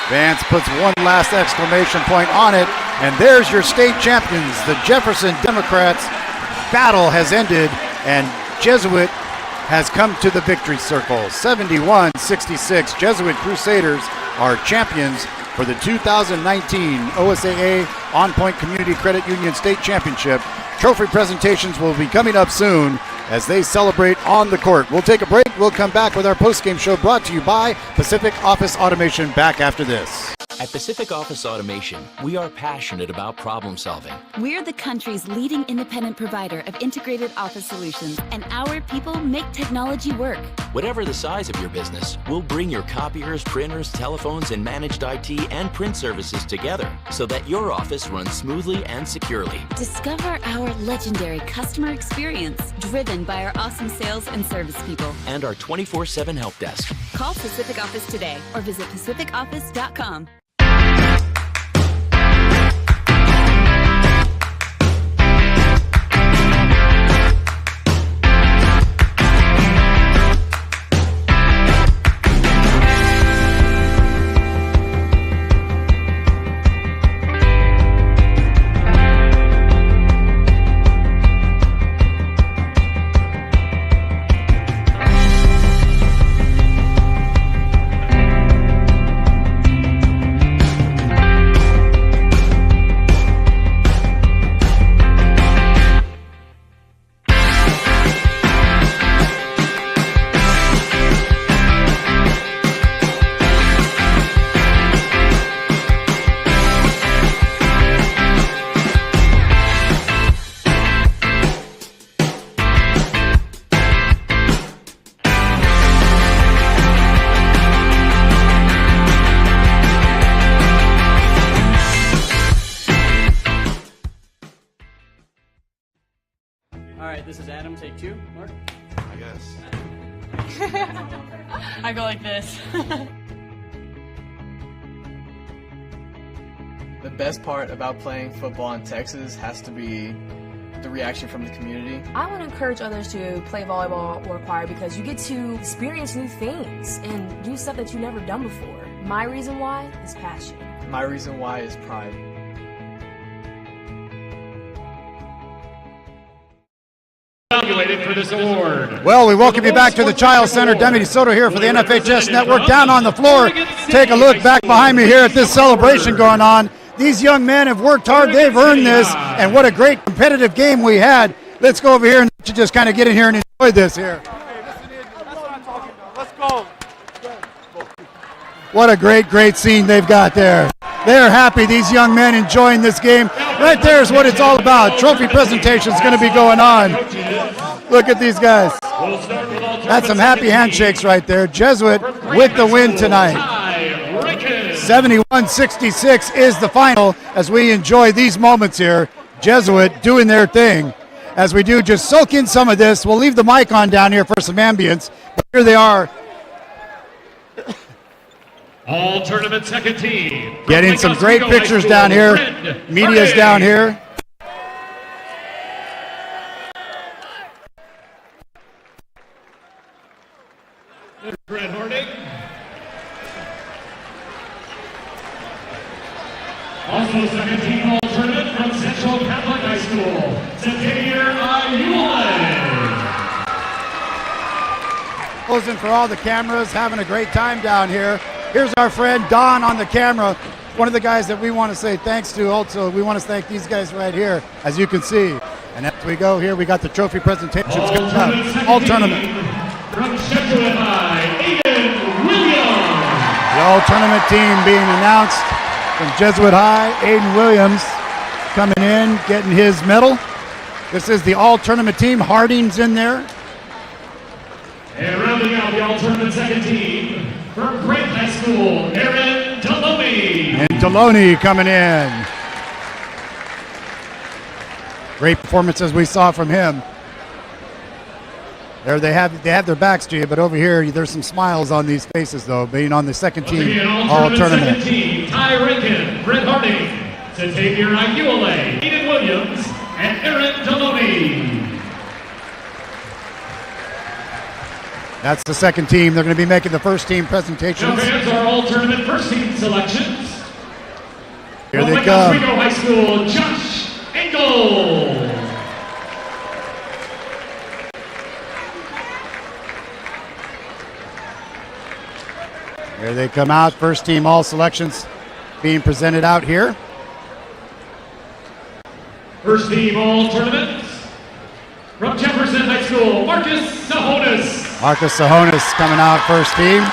Vance puts one last exclamation point on it, and there's your state champions. The Jefferson Democrats battle has ended, and Jesuit has come to the victory circle. 71-66. Jesuit Crusaders are champions for the 2019 OSAA On Point Community Credit Union State Championship. Trophy presentations will be coming up soon as they celebrate on the court. We'll take a break. We'll come back with our post-game show brought to you by Pacific Office Automation. Back after this. At Pacific Office Automation, we are passionate about problem solving. We're the country's leading independent provider of integrated office solutions, and our people make technology work. Whatever the size of your business, we'll bring your copiers, printers, telephones, and managed IT and print services together so that your office runs smoothly and securely. Discover our legendary customer experience, driven by our awesome sales and service people. And our 24/7 help desk. Call Pacific Office today or visit pacificoffice.com. This is Adam, take 2. Mark? I guess. I go like this. The best part about playing football in Texas has to be the reaction from the community. I want to encourage others to play volleyball or choir because you get to experience new things and do stuff that you've never done before. My reason why is passion. My reason why is pride. For this award. Well, we welcome you back to the Child Center. Demi DeSoto here for the NFHS Network. Down on the floor, take a look back behind me here at this celebration going on. These young men have worked hard. They've earned this, and what a great competitive game we had. Let's go over here and just kind of get in here and enjoy this here. Let's go. What a great scene they've got there. They're happy, these young men enjoying this game. Right there is what it's all about. Trophy presentation is going to be going on. Look at these guys. That's some happy handshakes right there. Jesuit with the win tonight. 71-66 is the final as we enjoy these moments here. Jesuit doing their thing. As we do, just soak in some of this. We'll leave the mic on down here for some ambience. But here they are. All tournament second team. Getting some great pictures down here. Media's down here. Fred Hornig. Also second team all tournament from Central Catholic High School. Xavier Posing for all the cameras, having a great time down here. Here's our friend Don on the camera, one of the guys that we want to say thanks to. Also, we want to thank these guys right here, as you can see. And as we go here, we got the trophy presentations coming up. All tournament. From Jesuit High, Aiden Williams. The all tournament team being announced from Jesuit High. Aiden Williams coming in, getting his medal. This is the all tournament team. Harding's in there. And rounding out the all-tournament second team, from Grant High School, Aaron Deloney. And Deloney coming in. Great performances we saw from him. There they have their backs to you, but over here there's some smiles on these faces though, being on the second team all tournament. Second team, Ty Rankin, Brett Harding, Xavier Aguilera, Aiden Williams, and Aaron Deloney. That's the second team. They're going to be making the first team presentations. Now fans are all tournament first team selections. Here they From come. Oswego High School, Josh Engel. Here they come out. First team all selections being presented out here. First team all tournament. From Jefferson High School, Marcus Sahonis. Marcus Sahonis coming out first team.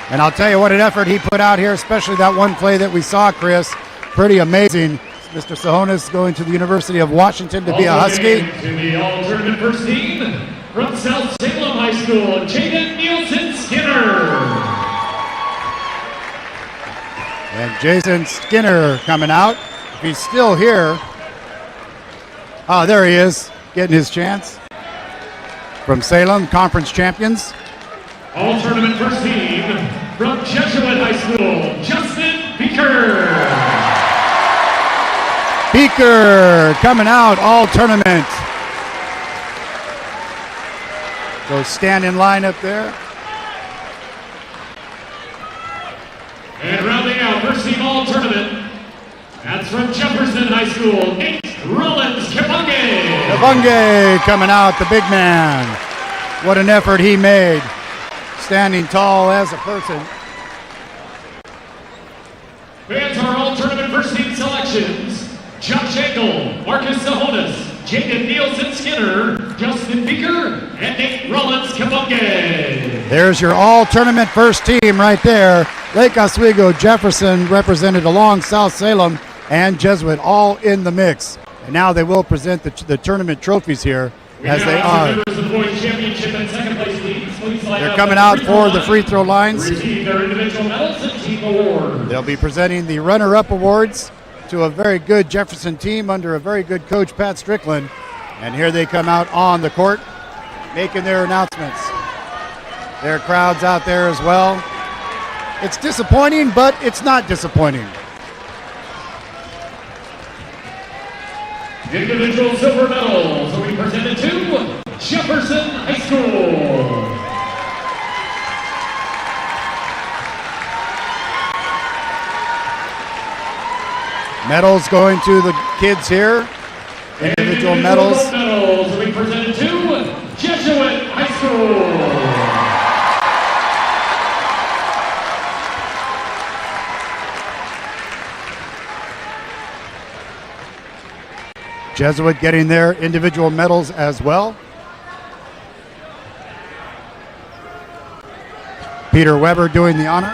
And I'll tell you what an effort he put out here, especially that one play that we saw, Chris. Pretty amazing. Mr. Sahonis going to the University of Washington to be a Husky. To the all-tournament first team, from South Salem High School, Jaden Nielsen Skinner. And Jason Skinner coming out. If he's still here. Oh, there he is, getting his chance. From Salem, conference champions. All-tournament first team, from Jesuit High School, Justin Beaker. Beaker coming out all tournament. So stand in line up there. And rounding out first team all-tournament, that's from Jefferson High School, Nate Rollins Kapunge. Kapunge coming out, the big man. What an effort he made. Standing tall as a person. Fans are all tournament first team selections. Josh Engel, Marcus Sahonis, Jaden Nielsen Skinner, Justin Beaker, and Nate Rollins Kapunge. There's your all tournament first team right there. Lake Oswego, Jefferson represented along South Salem and Jesuit all in the mix. And now they will present the tournament trophies here as they are. They're coming out for the free throw lines. Receive their individual medals and team awards. They'll be presenting the runner-up awards to a very good Jefferson team under a very good coach, Pat Strickland. And here they come out on the court making their announcements. There are crowds out there as well. It's disappointing, but it's not disappointing. Individual silver medals will be presented to Jefferson High School. Medals going to the kids here. Individual medals. Medals will be presented to Jesuit High School. Jesuit getting their individual medals as well. Peter Weber doing the honor.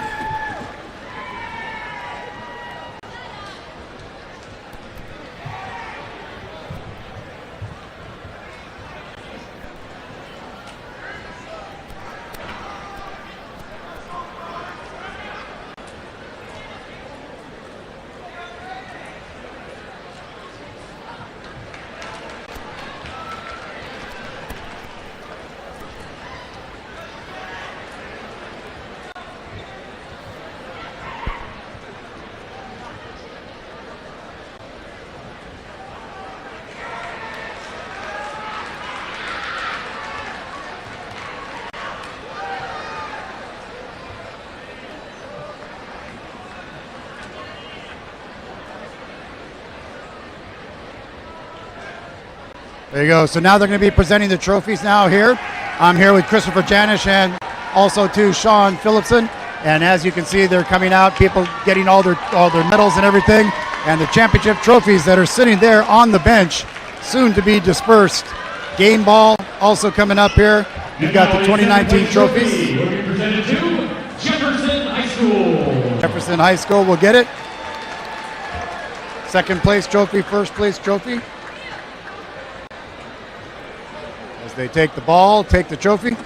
There you go. So now they're going to be presenting the trophies now here. I'm here with Christopher Janish and also too Sean Phillipson. And as you can see, they're coming out, people getting all their medals and everything, and the championship trophies that are sitting there on the bench, soon to be dispersed. Game ball also coming up here. You've got the 2019 trophies. Will be presented to Jefferson High School. Jefferson High School will get it. Second place trophy, first place trophy. As they take the ball, take the trophy. Good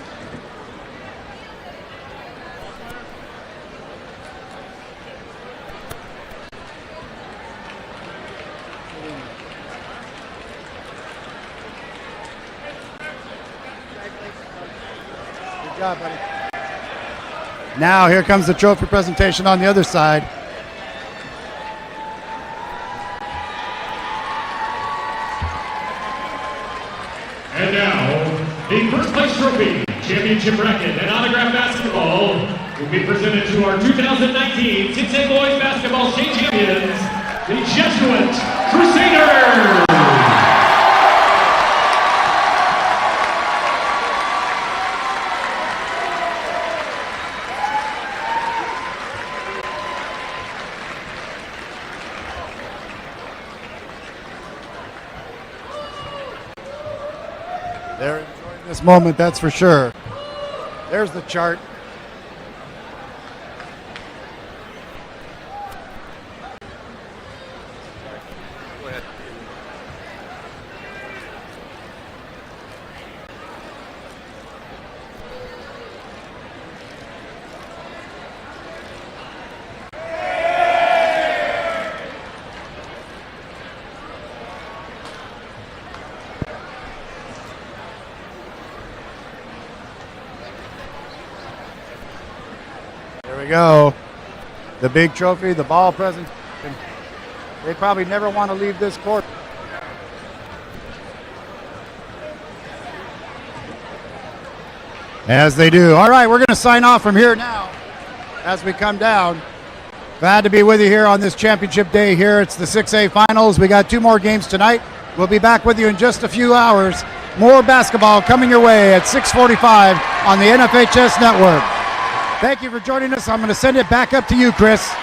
job, buddy. Now here comes the trophy presentation on the other side. And now, the first place trophy, championship bracket, and autograph basketball will be presented to our 2019 6A Boys Basketball State Champions, the Jesuit Crusaders. They're enjoying this moment, that's for sure. There's the chart. There we go. The big trophy, the ball present. They probably never want to leave this court. As they do. All right, we're going to sign off from here now as we come down. Glad to be with you here on this championship day here. It's the 6A finals. We got 2 more games tonight. We'll be back with you in just a few hours. More basketball coming your way at 6:45 on the NFHS Network. Thank you for joining us. I'm going to send it back up to you, Chris.